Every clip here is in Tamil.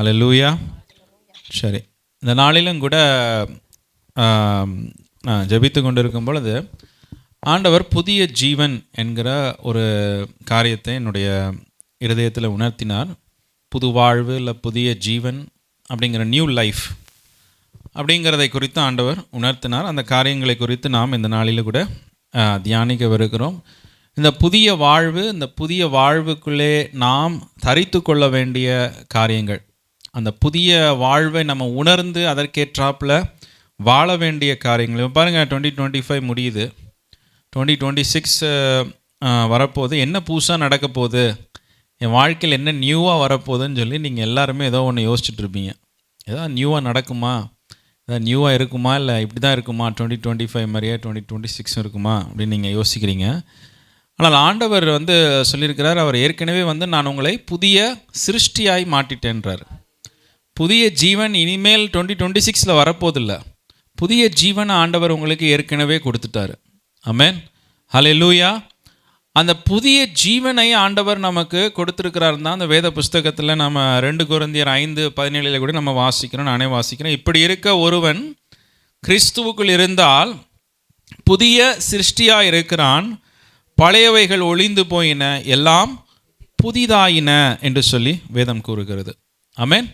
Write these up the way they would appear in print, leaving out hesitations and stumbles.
ஹல்லேலூயா. சரி, இந்த நாளிலும் கூட நான் ஜெபித்து கொண்டிருக்கும் பொழுது ஆண்டவர் புதிய ஜீவன் என்கிற ஒரு காரியத்தை என்னுடைய இருதயத்தில் உணர்த்தினார். புது வாழ்வு இல்லை புதிய ஜீவன் அப்படிங்கிற நியூ லைஃப் அப்படிங்கிறதை குறித்து ஆண்டவர் உணர்த்தினார். அந்த காரியங்களை குறித்து நாம் இந்த நாளில் கூட தியானிக்கவிருக்கிறோம். இந்த புதிய வாழ்வு, இந்த புதிய வாழ்வுக்குள்ளே நாம் தரித்து கொள்ள வேண்டிய காரியங்கள், அந்த புதிய வாழ்வை நம்ம உணர்ந்து அதற்கேற்றாப்பில் வாழ வேண்டிய காரியங்கள். பாருங்கள், 2025 முடியுது, 2026 வரப்போகுது. என்ன புதுசாக நடக்க போகுது, என் வாழ்க்கையில் என்ன நியூவாக வரப்போகுதுன்னு சொல்லி நீங்கள் எல்லாருமே ஏதோ ஒன்று யோசிச்சுட்டு இருப்பீங்க. ஏதாவது நியூவாக நடக்குமா, ஏதாவது நியூவாக இருக்குமா, இல்லை இப்படி தான் இருக்குமா, 2025 மாதிரியே 2026 இருக்குமா அப்படின்னு நீங்கள் யோசிக்கிறீங்க. ஆனால் ஆண்டவர் சொல்லியிருக்கிறார், அவர் ஏற்கனவே நான் உங்களை புதிய சிருஷ்டியாய் மாட்டிட்டேன்றார். புதிய ஜீவன் இனிமேல் 2026 வரப்போதில்லை. புதிய ஜீவனை ஆண்டவர் உங்களுக்கு ஏற்கனவே கொடுத்துட்டார். ஆமென், ஹல்லேலூயா. அந்த புதிய ஜீவனை ஆண்டவர் நமக்கு கொடுத்துருக்கிறார் தான் அந்த வேத புஸ்தகத்தில் நம்ம 2 கொரிந்தியர் 5:17 கூட நம்ம வாசிக்கிறோம், நானே வாசிக்கிறேன். இப்படி இருக்க ஒருவன் கிறிஸ்துவுக்குள் இருந்தால் புதிய சிருஷ்டியாக இருக்கிறான், பழையவைகள் ஒளிந்து போயின, எல்லாம் புதிதாயின என்று சொல்லி வேதம் கூறுகிறது. Amen.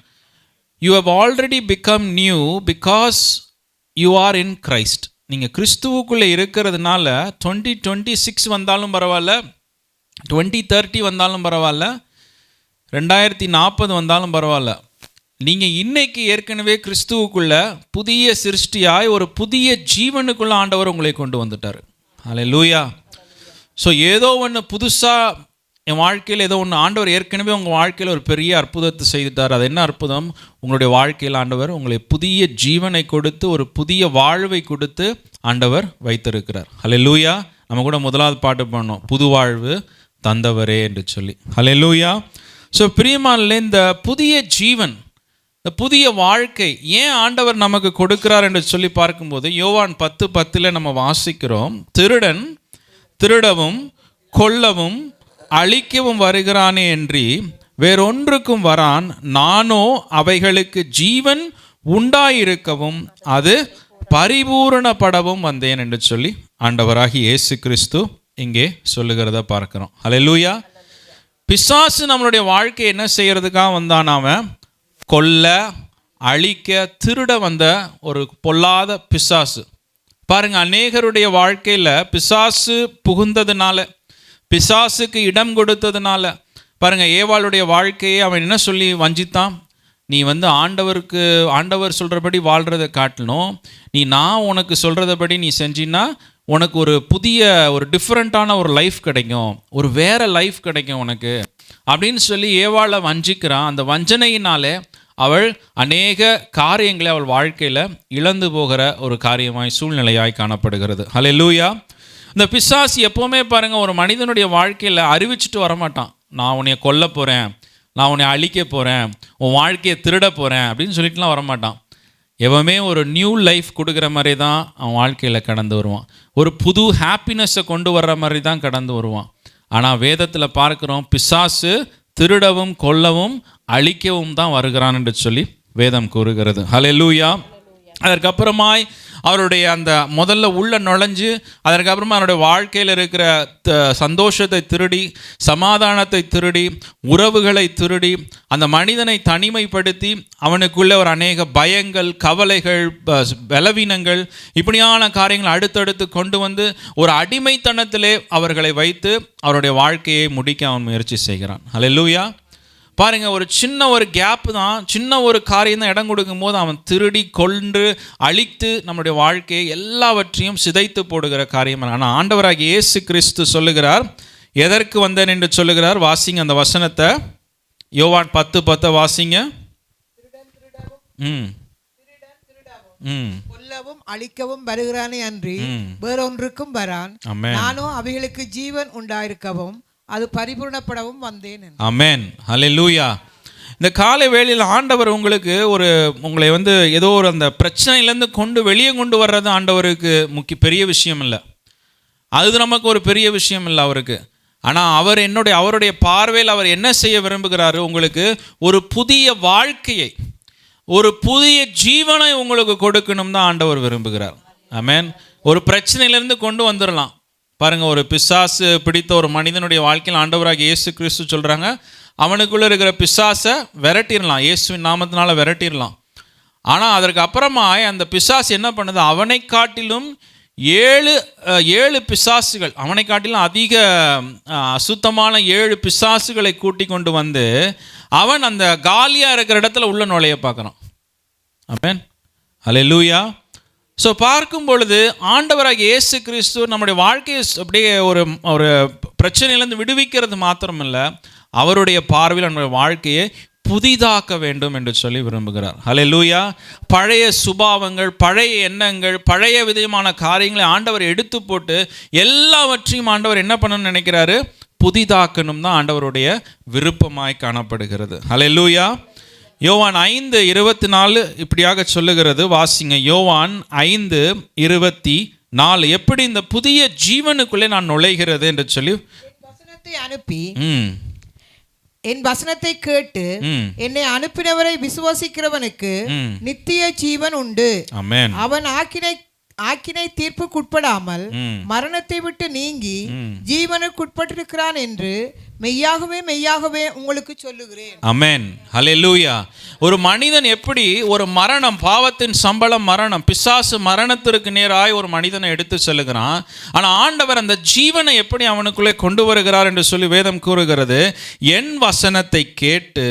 You have already become new because you are in Christ. நீங்கள் கிறிஸ்துவுக்குள்ளே இருக்கிறதுனால 2026 வந்தாலும் பரவாயில்ல, 2030 வந்தாலும் பரவாயில்ல, 2040 வந்தாலும் பரவாயில்ல, நீங்கள் இன்னைக்கு ஏற்கனவே கிறிஸ்துவுக்குள்ளே புதிய சிருஷ்டியாய் ஒரு புதிய ஜீவனுக்குள்ளே ஆண்டவர் உங்களை கொண்டு வந்துட்டார். ஹல்லேலூயா. ஸோ ஏதோ ஒன்று புதுசாக என் வாழ்க்கையில் ஏதோ ஒன்று ஆண்டவர் ஏற்கனவே உங்கள் வாழ்க்கையில் ஒரு பெரிய அற்புதத்தை செய்துட்டார். அது என்ன அற்புதம்? உங்களுடைய வாழ்க்கையில் ஆண்டவர் உங்களை புதிய ஜீவனை கொடுத்து ஒரு புதிய வாழ்வை கொடுத்து ஆண்டவர் வைத்திருக்கிறார். ஹல்லேலூயா. நம்ம கூட முதலாவது பாட்டு பண்ணோம், புது வாழ்வு தந்தவரே என்று சொல்லி. ஹல்லேலூயா. ஸோ பிரியமானவர்களே, இந்த புதிய ஜீவன், இந்த புதிய வாழ்க்கை ஏன் ஆண்டவர் நமக்கு கொடுக்கிறார் என்று சொல்லி பார்க்கும்போது யோவான் 10:10 நம்ம வாசிக்கிறோம், திருடன் திருடவும் கொல்லவும் அழிக்கவும் வருகிறானே அன்றி வேறொன்றுக்கும் வரான், நானோ அவைகளுக்கு ஜீவன் உண்டாயிருக்கவும் அது பரிபூரணப்படவும் வந்தேன் என்று சொல்லி ஆண்டவராகி இயேசு கிறிஸ்து இங்கே சொல்லுகிறத பார்க்கிறோம். ஹல்லேலூயா. பிசாசு நம்மளுடைய வாழ்க்கையை என்ன செய்யறதுக்காக வந்தான்? அவன் கொல்ல அழிக்க திருட வந்த ஒரு பொல்லாத பிசாசு. பாருங்க, அநேகருடைய வாழ்க்கையில் பிசாசு புகுந்ததுனால, பிசாசுக்கு இடம் கொடுத்ததுனால, பாருங்க, ஏவாளுடைய வாழ்க்கையை அவன் என்ன சொல்லி வஞ்சித்தான்? நீ ஆண்டவர் சொல்கிறபடி வாழ்கிறத காட்டணும், நான் உனக்கு சொல்கிறதபடி நீ செஞ்சின்னா உனக்கு ஒரு புதிய ஒரு டிஃப்ரெண்ட்டான ஒரு லைஃப் கிடைக்கும், ஒரு வேறு லைஃப் கிடைக்கும் உனக்கு அப்படின்னு சொல்லி ஏவாளை வஞ்சிக்கிறான். அந்த வஞ்சனையினாலே அவள் அநேக காரியங்களை அவள் வாழ்க்கையில் இழந்து போகிற ஒரு காரியமாய் சூழ்நிலையாய் காணப்படுகிறது. ஹல்லேலூயா. இந்த பிசாசு எப்போவுமே பாருங்கள், ஒரு மனிதனுடைய வாழ்க்கையில் அறிவிச்சிட்டு வரமாட்டான், நான் உன்னை கொல்ல போகிறேன், நான் உன்னை அழிக்க போகிறேன், உன் வாழ்க்கையை திருட போகிறேன் அப்படின்னு சொல்லிட்டுலாம் வரமாட்டான். எப்பவுமே ஒரு நியூ லைஃப் கொடுக்குற மாதிரி தான் அவன் வாழ்க்கையில் கடந்து வருவான். ஒரு புது ஹாப்பினஸை கொண்டு வர்ற மாதிரி தான் கடந்து வருவான். ஆனால் வேதத்தில் பார்க்குறோம், பிசாசு திருடவும் கொல்லவும் அழிக்கவும் தான் வருகிறான் என்று சொல்லி வேதம் கூறுகிறது. ஹல்லேலூயா. அதற்கப்புறமாய் அவருடைய அந்த முதல்ல உள்ள நுழைஞ்சு அதற்கப்புறமா அவருடைய வாழ்க்கையில் இருக்கிற சந்தோஷத்தை திருடி, சமாதானத்தை திருடி, உறவுகளை திருடி, அந்த மனிதனை தனிமைப்படுத்தி அவனுக்குள்ளே ஒரு அநேக பயங்கள், கவலைகள், பலவீனங்கள், இப்படியான காரியங்கள் அடுத்தடுத்து கொண்டு வந்து ஒரு அடிமைத்தனத்திலே அவர்களை வைத்து அவருடைய வாழ்க்கையை முடிக்க அவன் முயற்சி செய்கிறான். ஹல்லேலூயா. பாருங்கள், ஒரு சின்ன ஒரு கேப்பு தான், சின்ன ஒரு காரியம் தான் இடம் கொடுக்கும் போது அவன் திருடி கொன்று அழித்து நம்முடைய வாழ்க்கையை எல்லாவற்றையும் சிதைத்து போடுகிற காரியம். ஆனால் ஆண்டவராகிய இயேசு கிறிஸ்து சொல்லுகிறார், எதற்கு வந்தேன் என்று சொல்லுகிறார். வாசிங்க அந்த வசனத்தை, யோவான் 10:10 வாசிங்க. கொல்லவும் அழிக்கவும் வருகிறானே அன்றி வேறொன்றுக்கும் வரான், நானும் அவைகளுக்கு ஜீவன் உண்டாயிருக்கவும் அது பரிபூர்ணப்படவும் வந்தேன். ஆமென், ஹல்லேலூயா. இந்த காலை வேளையில் ஆண்டவர் உங்களை ஏதோ ஒரு அந்த பிரச்சனையிலேருந்து வெளியே கொண்டு வர்றது ஆண்டவருக்கு பெரிய விஷயம் இல்லை. அது நமக்கு ஒரு பெரிய விஷயம் இல்லை அவருக்கு. ஆனால் அவருடைய பார்வையில் அவர் என்ன செய்ய விரும்புகிறாரு? உங்களுக்கு ஒரு புதிய வாழ்க்கையை, ஒரு புதிய ஜீவனை உங்களுக்கு கொடுக்கணும் தான் ஆண்டவர் விரும்புகிறார். ஆமென். ஒரு பிரச்சனையிலேருந்து கொண்டு வந்துடலாம் பாருங்கள். ஒரு பிசாசு பிடித்த ஒரு மனிதனுடைய வாழ்க்கையில் ஆண்டவராக இயேசு கிறிஸ்து சொல்கிறாங்க, அவனுக்குள்ளே இருக்கிற பிசாசை விரட்டிடலாம், இயேசுவின் நாமத்தினால விரட்டிடலாம். ஆனால் அதற்கு அப்புறமா அந்த பிசாசு என்ன பண்ணுது? அவனை காட்டிலும் ஏழு பிசாசுகள், அவனை காட்டிலும் அதிக அசுத்தமான 7 பிசாசுகளை கூட்டி கொண்டு வந்து அவன் அந்த காலியாக இருக்கிற இடத்துல உள்ள நுழைய பார்க்குறான். ஆமென். அல்லேலூயா. ஸோ பார்க்கும் பொழுது ஆண்டவராகிய இயேசு கிறிஸ்து நம்முடைய வாழ்க்கையை அப்படியே ஒரு பிரச்சனையிலேருந்து விடுவிக்கிறது மாத்திரமில்லை, அவருடைய பார்வையில் நம்முடைய வாழ்க்கையை புதிதாக்க வேண்டும் என்று சொல்லி விரும்புகிறார். அல்லேலூயா. பழைய சுபாவங்கள், பழைய எண்ணங்கள், பழைய விதமான காரியங்களை ஆண்டவர் எடுத்து போட்டு எல்லாவற்றையும் ஆண்டவர் என்ன பண்ணணும்னு நினைக்கிறாரு? புதிதாக்கணும் தான் ஆண்டவருடைய விருப்பமாய் காணப்படுகிறது. அல்லேலூயா. யோவான் 5:24 இப்படியாக சொல்லுகிறது, வாசிங்க. யோவான் 5:24 எப்படி இந்த புதிய ஜீவனுக்குள்ளே நான் நுழைகிறது என்று சொல்லி, வசனத்தை அனுப்பி என் வசனத்தை கேட்டு என்னை அனுப்பினவரை விசுவாசிக்கிறவனுக்கு நித்திய ஜீவன் உண்டு. அவன் ஆக்கினை தீர்ப்புக்குட்படாமல் மரணத்தை விட்டு நீங்கி ஜீவனுக்குட்பட்டிருக்கிறான் என்று மெய்யாகவே மெய்யாகவே உங்களுக்கு சொல்லுகிறேன். ஆமென். ஹல்லேலூயா. ஒரு மனிதன் எப்படி ஒரு மரணம், பாவத்தின் சம்பளம் மரணம், பிசாசு மரணத்திற்கு நேராய் ஒரு மனிதனை எடுத்து செல்லுகிறான். ஆனால் ஆண்டவர் அந்த ஜீவனை எப்படி அவனுக்குள்ளே கொண்டு வருகிறார் என்று சொல்லி வேதம் கூறுகிறது, என் வசனத்தை கேட்டு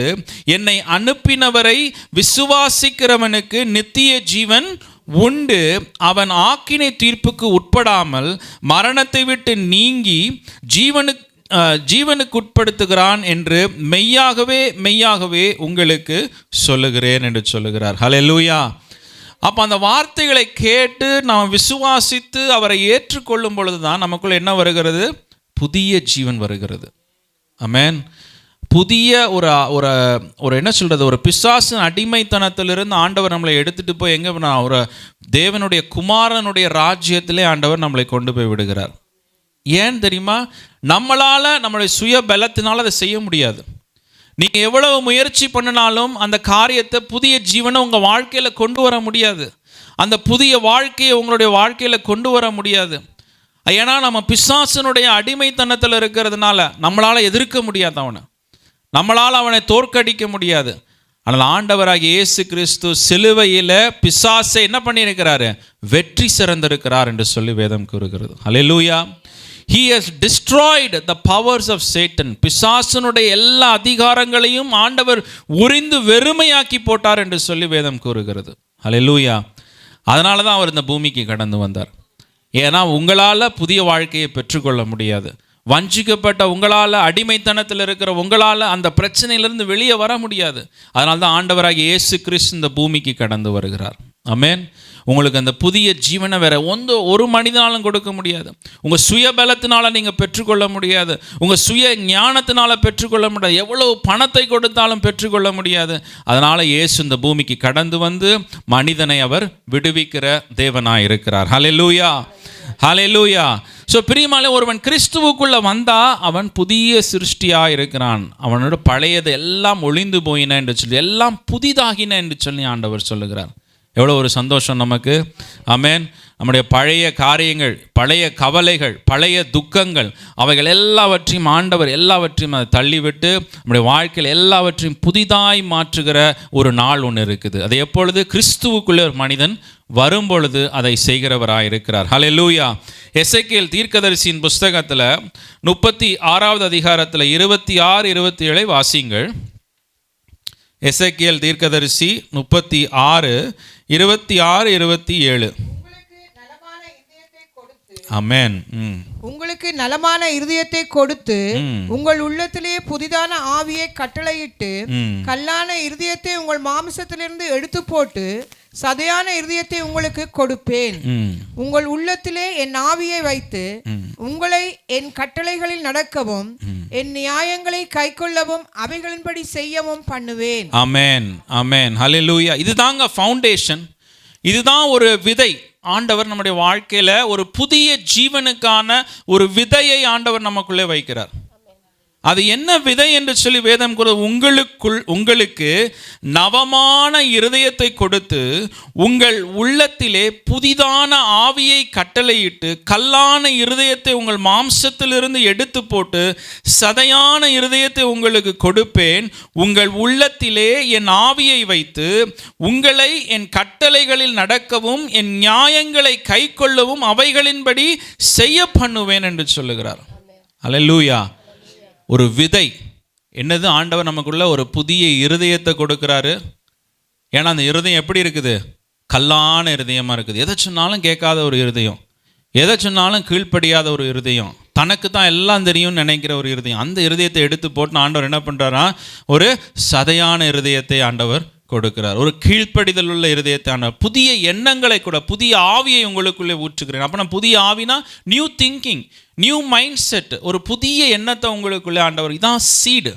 என்னை அனுப்பினவரை விசுவாசிக்கிறவனுக்கு நித்திய ஜீவன் உண்டு. அவன் ஆக்கினை தீர்ப்புக்கு உட்படாமல் மரணத்தை விட்டு நீங்கி ஜீவனுக்கு உட்படுத்துகிறான் என்று மெய்யாகவே மெய்யாகவே உங்களுக்கு சொல்லுகிறேன் என்று சொல்லுகிறார். ஹல்லேலூயா. அப்போ அந்த வார்த்தைகளை கேட்டு நாம் விசுவாசித்து அவரை ஏற்றுக்கொள்ளும் பொழுது தான் நமக்குள்ள என்ன வருகிறது? புதிய ஜீவன் வருகிறது. ஆமென். புதிய ஒரு என்ன சொல்கிறது, ஒரு பிசாசின் அடிமைத்தனத்திலிருந்து ஆண்டவர் நம்மளை எடுத்துகிட்டு போய் எங்கே ஒரு தேவனுடைய குமாரனுடைய ராஜ்யத்திலே ஆண்டவர் நம்மளை கொண்டு போய் விடுகிறார். ஏன் தெரியுமா? நம்மளால், நம்மளுடைய சுய பலத்தினால் அதை செய்ய முடியாது. நீங்கள் எவ்வளவு முயற்சி பண்ணினாலும் அந்த காரியத்தை, புதிய ஜீவனை உங்கள் வாழ்க்கையில் கொண்டு வர முடியாது. அந்த புதிய வாழ்க்கையை உங்களுடைய வாழ்க்கையில் கொண்டு வர முடியாது. ஏன்னா நம்ம பிசாசினுடைய அடிமைத்தனத்தில் இருக்கிறதுனால நம்மளால் எதிர்க்க முடியாது, நம்மளால் அவனை தோற்கடிக்க முடியாது. ஆனால் ஆண்டவராகிய இயேசு கிறிஸ்து சிலுவையில் பிசாசை என்ன பண்ணியிருக்கிறாரு? வெற்றி சிறந்திருக்கிறார் என்று சொல்லி வேதம் கூறுகிறது. ஹல்லேலூயா. He has destroyed the powers of Satan. பிசாசனுடைய எல்லா அதிகாரங்களையும் ஆண்டவர் உரிந்து வெறுமையாக்கி போட்டார் என்று சொல்லி வேதம் கூறுகிறது. ஹல்லேலூயா. அதனால தான் அவர் இந்த பூமிக்கு கடந்து வந்தார். ஏன்னா உங்களால் புதிய வாழ்க்கையை பெற்றுக்கொள்ள முடியாது. வஞ்சிக்கப்பட்ட உங்களால், அடிமைத்தனத்தில் இருக்கிற உங்களால் அந்த பிரச்சனையிலிருந்து வெளியே வர முடியாது. அதனால தான் ஆண்டவராகிய இயேசு கிறிஸ்து இந்த பூமிக்கு கடந்து வருகிறார். ஆமென். உங்களுக்கு அந்த புதிய ஜீவனை வேற ஒரு மனிதனாலும் கொடுக்க முடியாது. உங்கள் சுய பலத்தினால நீங்கள் பெற்றுக்கொள்ள முடியாது. உங்கள் சுய ஞானத்தினால பெற்றுக்கொள்ள முடியாது. எவ்வளவு பணத்தை கொடுத்தாலும் பெற்றுக்கொள்ள முடியாது. அதனால் இயேசு இந்த பூமிக்கு கடந்து வந்து மனிதனை அவர் விடுவிக்கிற தேவனாய் இருக்கிறார். ஹல்லேலூயா. ஹல்லேலூயா. ஸோ பிரியமானவர்களே, ஒருவன் கிறிஸ்துவுக்குள்ளே வந்தால் அவன் புதிய சிருஷ்டியாக இருக்கிறான். அவனோட பழையது எல்லாம் ஒளிந்து போயின என்று சொல்லி, எல்லாம் புதிதாகின என்று சொல்லி ஆண்டவர் சொல்லுகிறார். எவ்வளோ ஒரு சந்தோஷம் நமக்கு. ஆமென். நம்முடைய பழைய காரியங்கள், பழைய கவலைகள், பழைய துக்கங்கள், அவைகள் எல்லாவற்றையும் ஆண்டவர் எல்லாவற்றையும் அதை தள்ளிவிட்டு நம்முடைய வாழ்க்கையில் எல்லாவற்றையும் புதிதாய் மாற்றுகிற ஒரு நாள் ஒன்று இருக்குது. அது எப்பொழுது? கிறிஸ்துவுக்குள்ளே ஒரு மனிதன் வரும்பொழுது அதை செய்கிறவராக இருக்கிறார். ஹல்லேலூயா. எசேக்கியேல் தீர்க்கதரிசியின் புஸ்தகத்தில் 36வது அதிகாரத்தில் 26, 27 வாசிங்கள். எசேக்கியேல் தீர்க்கதரிசி 36, 26, 27. ஆமென். உங்களுக்கு நலமான இருதயத்தை கொடுத்து உங்கள் உள்ளத்திலே புதிதான ஆவியை கட்டளையிட்டு கல்லான இருதயத்தை உங்கள் மாம்சத்திலிருந்து எடுத்து போட்டு சதையான இருதயத்தை உங்களுக்கு கொடுப்பேன். உங்கள் உள்ளத்திலே என் ஆவியை வைத்து உங்களை என் கட்டளைகளில் நடக்கவும் என் நியாயங்களை கைக்கொள்ளவும் அவைகளின்படி செய்யவும் பண்ணுவேன். ஆமென். ஆமென். ஹல்லேலூயா. இதுதாங்க ஃபவுண்டேஷன். இதுதான் ஒரு விதை. ஆண்டவர் நம்முடைய வாழ்க்கையில ஒரு புதிய ஜீவனுக்கான ஒரு விதையை ஆண்டவர் நமக்குள்ளே வைக்கிறார். அது என்ன விதை என்று சொல்லி வேதம் உங்களுக்கு நவமான இருதயத்தை கொடுத்து உங்கள் உள்ளத்திலே புதிதான ஆவியை கட்டளையிட்டு கல்லான இருதயத்தை உங்கள் மாம்சத்திலிருந்து எடுத்து போட்டு சதையான இருதயத்தை உங்களுக்கு கொடுப்பேன். உங்கள் உள்ளத்திலே என் ஆவியை வைத்து உங்களை என் கட்டளைகளில் நடக்கவும் என் நியாயங்களை கைக்கொள்ளவும் அவைகளின்படி செய்ய பண்ணுவேன் என்று சொல்லுகிறார். அல்லேலூயா. ஒரு விதை என்னது, ஆண்டவர் நமக்குள்ள ஒரு புதிய இருதயத்தை கொடுக்குறாரு. ஏன்னா அந்த இருதயம் எப்படி இருக்குது? கல்லான இருதயமாக இருக்குது. எதை சொன்னாலும் கேட்காத ஒரு இருதயம், எதை சொன்னாலும் கீழ்ப்படியாத ஒரு இருதயம், தனக்கு தான் எல்லாம் தெரியும்னு நினைக்கிற ஒரு இருதயம். அந்த இருதயத்தை எடுத்து போட்டு ஆண்டவர் என்ன பண்ணுறாரா, ஒரு சதையான இருதயத்தை ஆண்டவர் கொடுக்கிறார். ஒரு கீழ்ப்படிதல் உள்ள இருதயத்தை ஆண்டவர், புதிய எண்ணங்களை கூட, புதிய ஆவியை உங்களுக்குள்ளே ஊற்றுகிறேன். அப்போ நான் புதிய ஆவினா new thinking, new mind set, ஒரு புதிய எண்ணத்தை உங்களுக்குள்ளே ஆண்டவர். இதான் சீடு.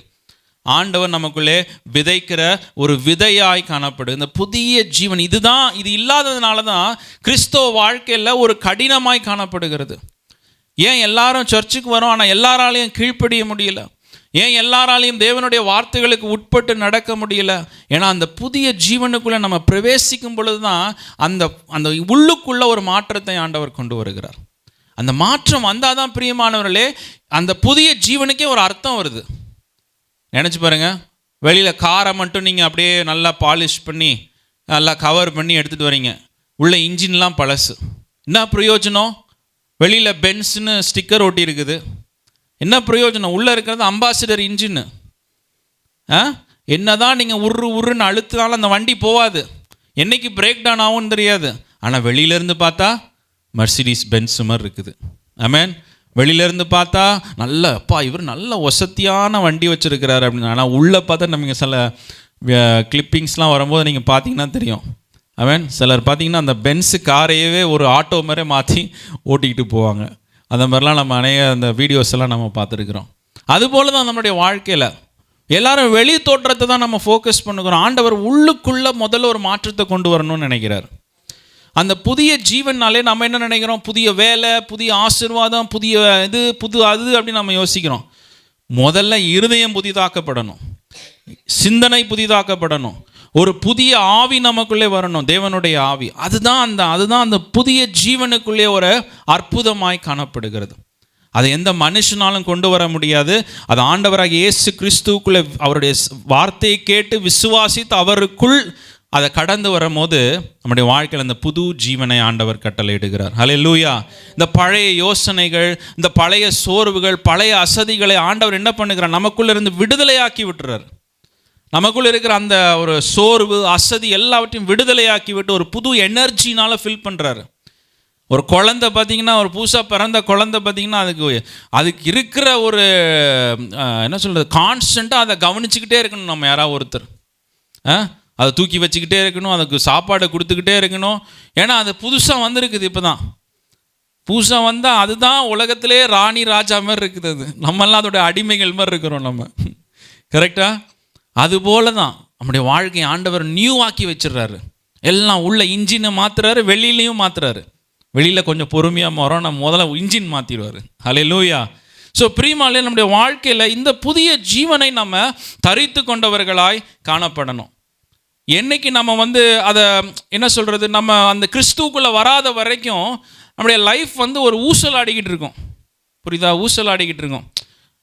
ஆண்டவர் நமக்குள்ளே விதைக்கிற ஒரு விதையாய் காணப்படும் இந்த புதிய ஜீவன். இதுதான், இது இல்லாததுனால தான் கிறிஸ்தவ வாழ்க்கையில் ஒரு கடினமாய் காணப்படுகிறது. ஏன் எல்லாரும் சர்ச்சுக்கு வரோம், ஆனால் எல்லாராலையும் கீழ்ப்படிய முடியல? ஏன் எல்லாராலையும் தேவனுடைய வார்த்தைகளுக்கு உட்பட்டு நடக்க முடியல? ஏன்னா அந்த புதிய ஜீவனுக்குள்ளே நம்ம பிரவேசிக்கும் பொழுது தான் அந்த அந்த உள்ளுக்குள்ள ஒரு மாற்றத்தை ஆண்டவர் கொண்டு வருகிறார். அந்த மாற்றம் வந்தால் தான் பிரியமானவர்களே அந்த புதிய ஜீவனுக்கே ஒரு அர்த்தம் வருது. நினச்சி பாருங்கள், வெளியில் காரை மட்டும் நீங்கள் அப்படியே நல்லா பாலிஷ் பண்ணி நல்லா கவர் பண்ணி எடுத்துகிட்டு வரீங்க, உள்ள இன்ஜின்லாம் பழசு, என்ன பிரயோஜனம்? வெளியில் பென்ஸ்னு ஸ்டிக்கர் ஒட்டி இருக்குது, என்ன பிரயோஜனம்? உள்ளே இருக்கிறது அம்பாசிடர் இன்ஜின்னு. என்ன தான் நீங்கள் உருன்னு அழுத்தினாலும் அந்த வண்டி போகாது, என்றைக்கு பிரேக் டவுன் ஆகும்னு தெரியாது. ஆனால் வெளியிலேருந்து பார்த்தா மர்சிடிஸ் பென்ஸ் மாதிரி இருக்குது. ஆமென். வெளியிலேருந்து பார்த்தா நல்ல, அப்பா இவர் நல்ல வசதியான வண்டி வச்சுருக்கிறாரு அப்படின்னு. ஆனால் உள்ளே பார்த்தா நமக்கு சில கிளிப்பிங்ஸ்லாம் வரும்போது நீங்கள் பார்த்தீங்கன்னா தெரியும். ஆமென். சிலர் பார்த்தீங்கன்னா அந்த பென்ஸு காரையவே ஒரு ஆட்டோ மாதிரி மாற்றி ஓட்டிக்கிட்டு போவாங்க. அந்த மாதிரிலாம் நம்ம அந்த வீடியோஸ் எல்லாம் நம்ம பார்த்துருக்குறோம். அதுபோல் தான் நம்மளுடைய வாழ்க்கையில் எல்லாரும் வெளி தோற்றத்தை தான் நம்ம ஃபோக்கஸ் பண்ணுகிறோம். ஆண்டவர் உள்ளுக்குள்ளே முதல்ல ஒரு மாற்றத்தை கொண்டு வரணும்னு நினைக்கிறார். அந்த புதிய ஜீவனாலே நம்ம என்ன நினைக்கிறோம்? புதிய வேலை, புதிய ஆசீர்வாதம், புதிய இது, புது அது அப்படின்னு நம்ம யோசிக்கிறோம். முதல்ல இருதயம் புதிதாக்கப்படணும், சிந்தனை புதிதாக்கப்படணும், ஒரு புதிய ஆவி நமக்குள்ளே வரணும், தேவனுடைய ஆவி. அதுதான் அந்த புதிய ஜீவனுக்குள்ளே ஒரு அற்புதமாய் காணப்படுகிறது. அதை எந்த மனுஷனாலும் கொண்டு வர முடியாது. அது ஆண்டவராக இயேசு கிறிஸ்துவுக்குள்ளே அவருடைய வார்த்தையை கேட்டு விசுவாசித்து அவருக்குள் அதை கடந்து வரும்போது நம்முடைய வாழ்க்கையில் அந்த புது ஜீவனை ஆண்டவர் கட்டளையிடுகிறார். ஹல்லேலூயா. இந்த பழைய யோசனைகள், இந்த பழைய சோர்வுகள், பழைய அசதிகளை ஆண்டவர் என்ன பண்ணுகிறார்? நமக்குள்ள இருந்து விடுதலையாக்கி விட்டுறார். நமக்குள்ள இருக்கிற அந்த ஒரு சோர்வு, அசதி எல்லாவற்றையும் விடுதலையாக்கி விட்டு ஒரு புது எனர்ஜினால் ஃபில் பண்ணுறாரு. ஒரு குழந்தை பார்த்திங்கன்னா, ஒரு புதுசாக பிறந்த குழந்தை பார்த்திங்கன்னா, அதுக்கு இருக்கிற ஒரு என்ன சொல்கிறது, கான்ஸ்டண்ட்டாக அதை கவனிச்சுக்கிட்டே இருக்கணும். நம்ம யாராவது ஒருத்தர் அதை தூக்கி வச்சுக்கிட்டே இருக்கணும், அதுக்கு சாப்பாடை கொடுத்துக்கிட்டே இருக்கணும். ஏன்னா அது புதுசாக வந்திருக்குது. இப்போ தான் புதுசாக வந்தால் அதுதான் உலகத்திலே ராணி ராஜா மாதிரி இருக்குது. அது நம்மெல்லாம் அதோடைய அடிமைகள் மாதிரி இருக்கிறோம் நம்ம. கரெக்டாக? அதுபோல தான் நம்முடைய வாழ்க்கையை ஆண்டவர் நியூ ஆக்கி வச்சிடுறாரு. எல்லாம் உள்ள இன்ஜினை மாற்றுறாரு, வெளியிலையும் மாற்றுறாரு. வெளியில் கொஞ்சம் பொறுமையாக வரோம், நம்ம முதல்ல இன்ஜின் மாற்றிடுவார். ஹல்லேலூயா. ஸோ பிரியமானவர்களே, நம்முடைய வாழ்க்கையில் இந்த புதிய ஜீவனை நம்ம தரித்து கொண்டவர்களாய் காணப்படணும். என்னைக்கு நம்ம அதை என்ன சொல்கிறது, நம்ம அந்த கிறிஸ்துவுக்குள்ளே வராத வரைக்கும் நம்முடைய லைஃப் ஒரு ஊசல் ஆடிக்கிட்டு இருக்கும். புரியுதா? ஊசல் ஆடிக்கிட்டு இருக்கும்.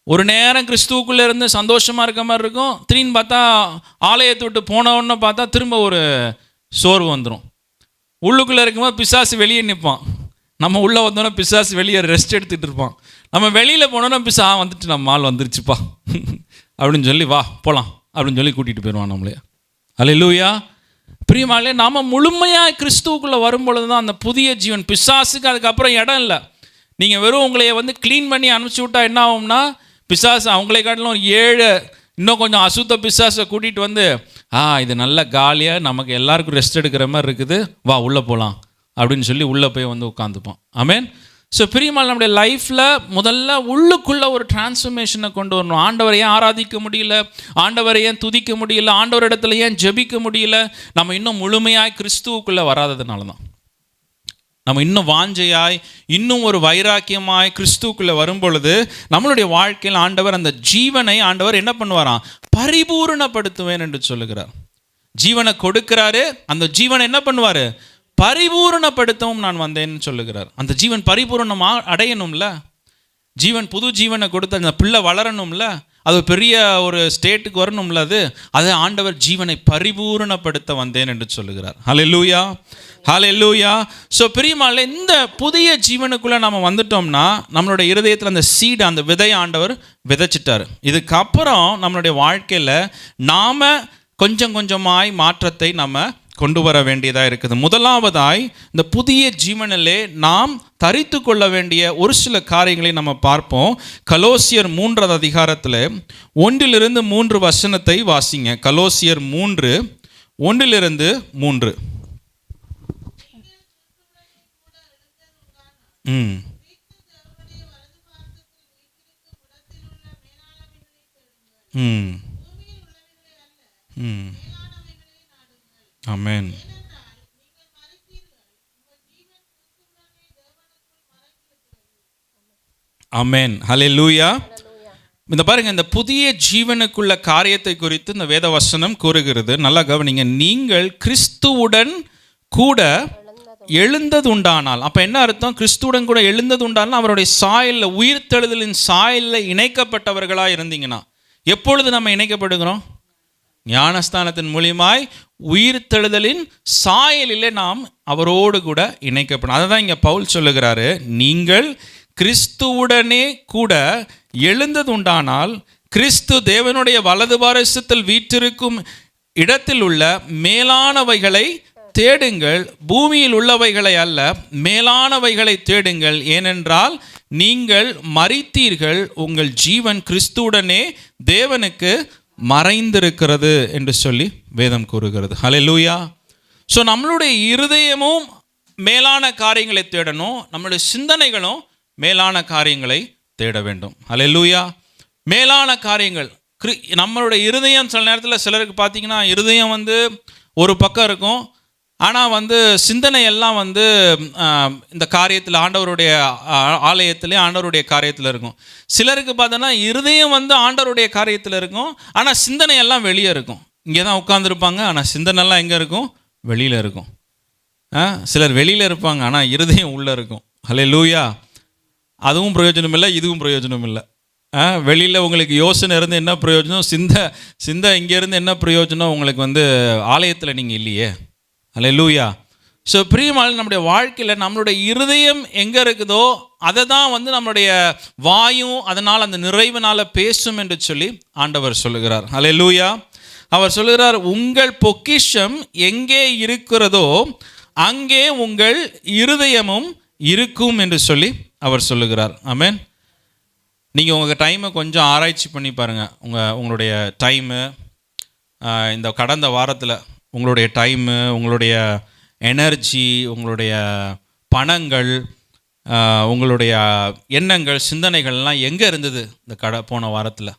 ஒரு நேரம் கிறிஸ்துவுக்குள்ளே இருந்து சந்தோஷமாக இருக்க மாதிரி இருக்கும், திடீர்னு பார்த்தா ஆலயத்தை விட்டு போனோன்னு பார்த்தா திரும்ப ஒரு சோர்வு வந்துடும். உள்ளுக்குள்ளே இருக்கும்போது பிசாசு வெளியே நிற்பான், நம்ம உள்ளே வந்தோன்னா பிசாசு வெளியே ரெஸ்ட் எடுத்துகிட்டு இருப்பான். நம்ம வெளியில் போனோன்னா வந்துட்டு நம்ம ஆள் வந்துருச்சுப்பா அப்படின்னு சொல்லி வா போகலாம் அப்படின்னு சொல்லி கூட்டிகிட்டு போயிடுவான் நம்மளே. அல்லேலூயா. பிரியமானவர்களே, நாம் முழுமையாக கிறிஸ்துவுக்குள்ளே வரும்பொழுது தான் அந்த புதிய ஜீவன். பிசாசுக்கு அதுக்கப்புறம் இடம் இல்லை. நீங்கள் வெறும் உங்களைய க்ளீன் பண்ணி அனுப்பிச்சி விட்டா என்ன ஆகும்னா, பிசாசு அவங்களே காட்டிலும் 7 இன்னும் கொஞ்சம் அசுத்த பிசாசை கூட்டிகிட்டு இது நல்ல காலியாக நமக்கு எல்லாருக்கும் ரெஸ்ட் எடுக்கிற மாதிரி இருக்குது, வா உள்ளே போகலாம் அப்படின்னு சொல்லி உள்ளே போய் உட்காந்துப்போம். ஆமென். ஸோ பிரியமானவர்களே, நம்முடைய லைஃப்பில் முதல்ல உள்ளுக்குள்ளே ஒரு டிரான்ஸ்ஃபர்மேஷனை கொண்டு வரணும். ஆண்டவரை ஏன் ஆராதிக்க முடியல, ஆண்டவரை ஏன் துதிக்க முடியல, ஆண்டவர் இடத்துல ஏன் ஜெபிக்க முடியல? நம்ம இன்னும் முழுமையாக கிறிஸ்துவுக்குள்ளே வராததுனால தான். நம்ம இன்னும் வாஞ்சையாய், இன்னும் ஒரு வைராக்கியமாய் கிறிஸ்துவுக்குள்ளே வரும் பொழுது நம்மளுடைய வாழ்க்கையில் ஆண்டவர் அந்த ஜீவனை ஆண்டவர் என்ன பண்ணுவாராம்? பரிபூரணப்படுத்துவேன் என்று சொல்லுகிறார். ஜீவனை கொடுக்கிறாரு, அந்த ஜீவனை என்ன பண்ணுவார்? பரிபூரணப்படுத்தவும் நான் வந்தேன்னு சொல்லுகிறார். அந்த ஜீவன் பரிபூரணமாக அடையணும்ல, ஜீவன் புது ஜீவனை கொடுத்து அந்த பிள்ளை வளரணும்ல, அது பெரிய ஒரு ஸ்டேட்டுக்கு வரணும்ல, அது ஆண்டவர் ஜீவனை பரிபூரணப்படுத்த வந்தேன் என்று சொல்லுகிறார். ஹல்லேலூயா, ஹல்லேலூயா. ஸோ பிரியமானவர்களே, இந்த புதிய ஜீவனுக்குள்ளே நம்ம வந்துட்டோம்னா நம்மளுடைய இருதயத்தில் அந்த சீடு, அந்த விதையை ஆண்டவர் விதைச்சிட்டார். இதுக்கப்புறம் நம்மளுடைய வாழ்க்கையில் நாம் கொஞ்சம் கொஞ்சமாய் மாற்றத்தை நம்ம கொண்டு வர வேண்டியதாக இருக்குது. முதலாவதாய் இந்த புதிய ஜீவனிலே நாம் தரித்து கொள்ள வேண்டிய ஒரு சில காரியங்களை நம்ம பார்ப்போம். கலோசியர் 3வது அதிகாரத்தில் 1-3 வசனத்தை வாசிங்க. கலோசியர் 3, 1-3. ஆமென், ஆமென், ஹல்லேலூயா. இந்த பாருங்க, இந்த புதிய ஜீவனுக்குள்ள காரியத்தை குறித்து இந்த வேத வசனம் கூறுகிறது. நல்லா கவனிங்க. நீங்கள் கிறிஸ்துவுடன் கூட எழுந்தது உண்டானால், அப்போ என்ன அர்த்தம்? கிறிஸ்துவுடன் கூட எழுந்தது உண்டானால் அவருடைய சாயலில், உயிர்த்தெழுதலின் சாயலில் இணைக்கப்பட்டவர்களாக இருந்தீங்கன்னா. எப்பொழுது நம்ம இணைக்கப்படுகிறோம்? ஞானஸ்தானத்தின் மூலியமாய் உயிர்த்தெழுதலின் சாயலிலே நாம் அவரோடு கூட இணைக்கப்படும். அதை தான் இங்கே பவுல் சொல்லுகிறாரு. நீங்கள் கிறிஸ்துவுடனே கூட எழுந்தது உண்டானால் கிறிஸ்து தேவனுடைய வலது பாரசத்தில் வீற்றிருக்கும் இடத்தில் உள்ள மேலானவைகளை தேடுங்கள், பூமியில் உள்ளவைகளை அல்ல, மேலானவைகளை தேடுங்கள். ஏனென்றால் நீங்கள் மரித்தீர்கள், உங்கள் ஜீவன் கிறிஸ்துவுடனே தேவனுக்கு மறைந்திருக்கிறது என்று சொல்லி வேதம் கூறுகிறது. ஹல்லேலூயா. ஸோ நம்மளுடைய இருதயமும் மேலான காரியங்களை தேடணும், நம்மளுடைய சிந்தனைகளும் மேலான காரியங்களை தேட வேண்டும். ஹல்லேலூயா. மேலான காரியங்கள். நம்மளுடைய இருதயம் சில நேரத்தில் சிலருக்கு பார்த்தீங்கன்னா இருதயம் ஒரு பக்கம் இருக்கும், ஆனால் சிந்தனை எல்லாம் இந்த காரியத்தில், ஆண்டவருடைய ஆலயத்திலே ஆண்டவருடைய காரியத்தில் இருக்கும். சிலருக்கு பார்த்தோன்னா இருதயம் ஆண்டவருடைய காரியத்தில் இருக்கும், ஆனால் சிந்தனை எல்லாம் வெளியே இருக்கும். இங்கே தான் உட்காந்துருப்பாங்க, ஆனால் சிந்தனைலாம் எங்கே இருக்கும்? வெளியில் இருக்கும். சிலர் வெளியில் இருப்பாங்க, ஆனால் இருதயம் உள்ளே இருக்கும். ஹல்லேலூயா. அதுவும் பிரயோஜனம் இல்லை, இதுவும் பிரயோஜனம் இல்லை. வெளியில் உங்களுக்கு யோசனை இருந்து என்ன பிரயோஜனம்? சிந்தை இங்கேருந்து என்ன பிரயோஜனம்? உங்களுக்கு ஆலயத்தில் நீங்கள் இல்லையே. ஹல்லேலூயா. ஸோ பிரியமான நம்முடைய வாழ்க்கையில் நம்மளுடைய இருதயம் எங்கே இருக்குதோ அதை தான் நம்மளுடைய வாயும் அதனால் அந்த நிறைவினால் பேசும் என்று சொல்லி ஆண்டவர் சொல்லுகிறார். ஹல்லேலூயா. அவர் சொல்லுகிறார், உங்கள் பொக்கிஷம் எங்கே இருக்கிறதோ அங்கே உங்கள் இருதயமும் இருக்கும் என்று சொல்லி அவர் சொல்லுகிறார். ஆமென். நீங்கள் உங்கள் டைமை கொஞ்சம் ஆராய்ச்சி பண்ணி பாருங்கள். உங்களுடைய டைமு இந்த கடந்த வாரத்தில் உங்களுடைய டைமு, உங்களுடைய எனர்ஜி, உங்களுடைய பணங்கள், உங்களுடைய எண்ணங்கள், சிந்தனைகள்லாம் எங்கே இருந்தது இந்த போன வாரத்தில்?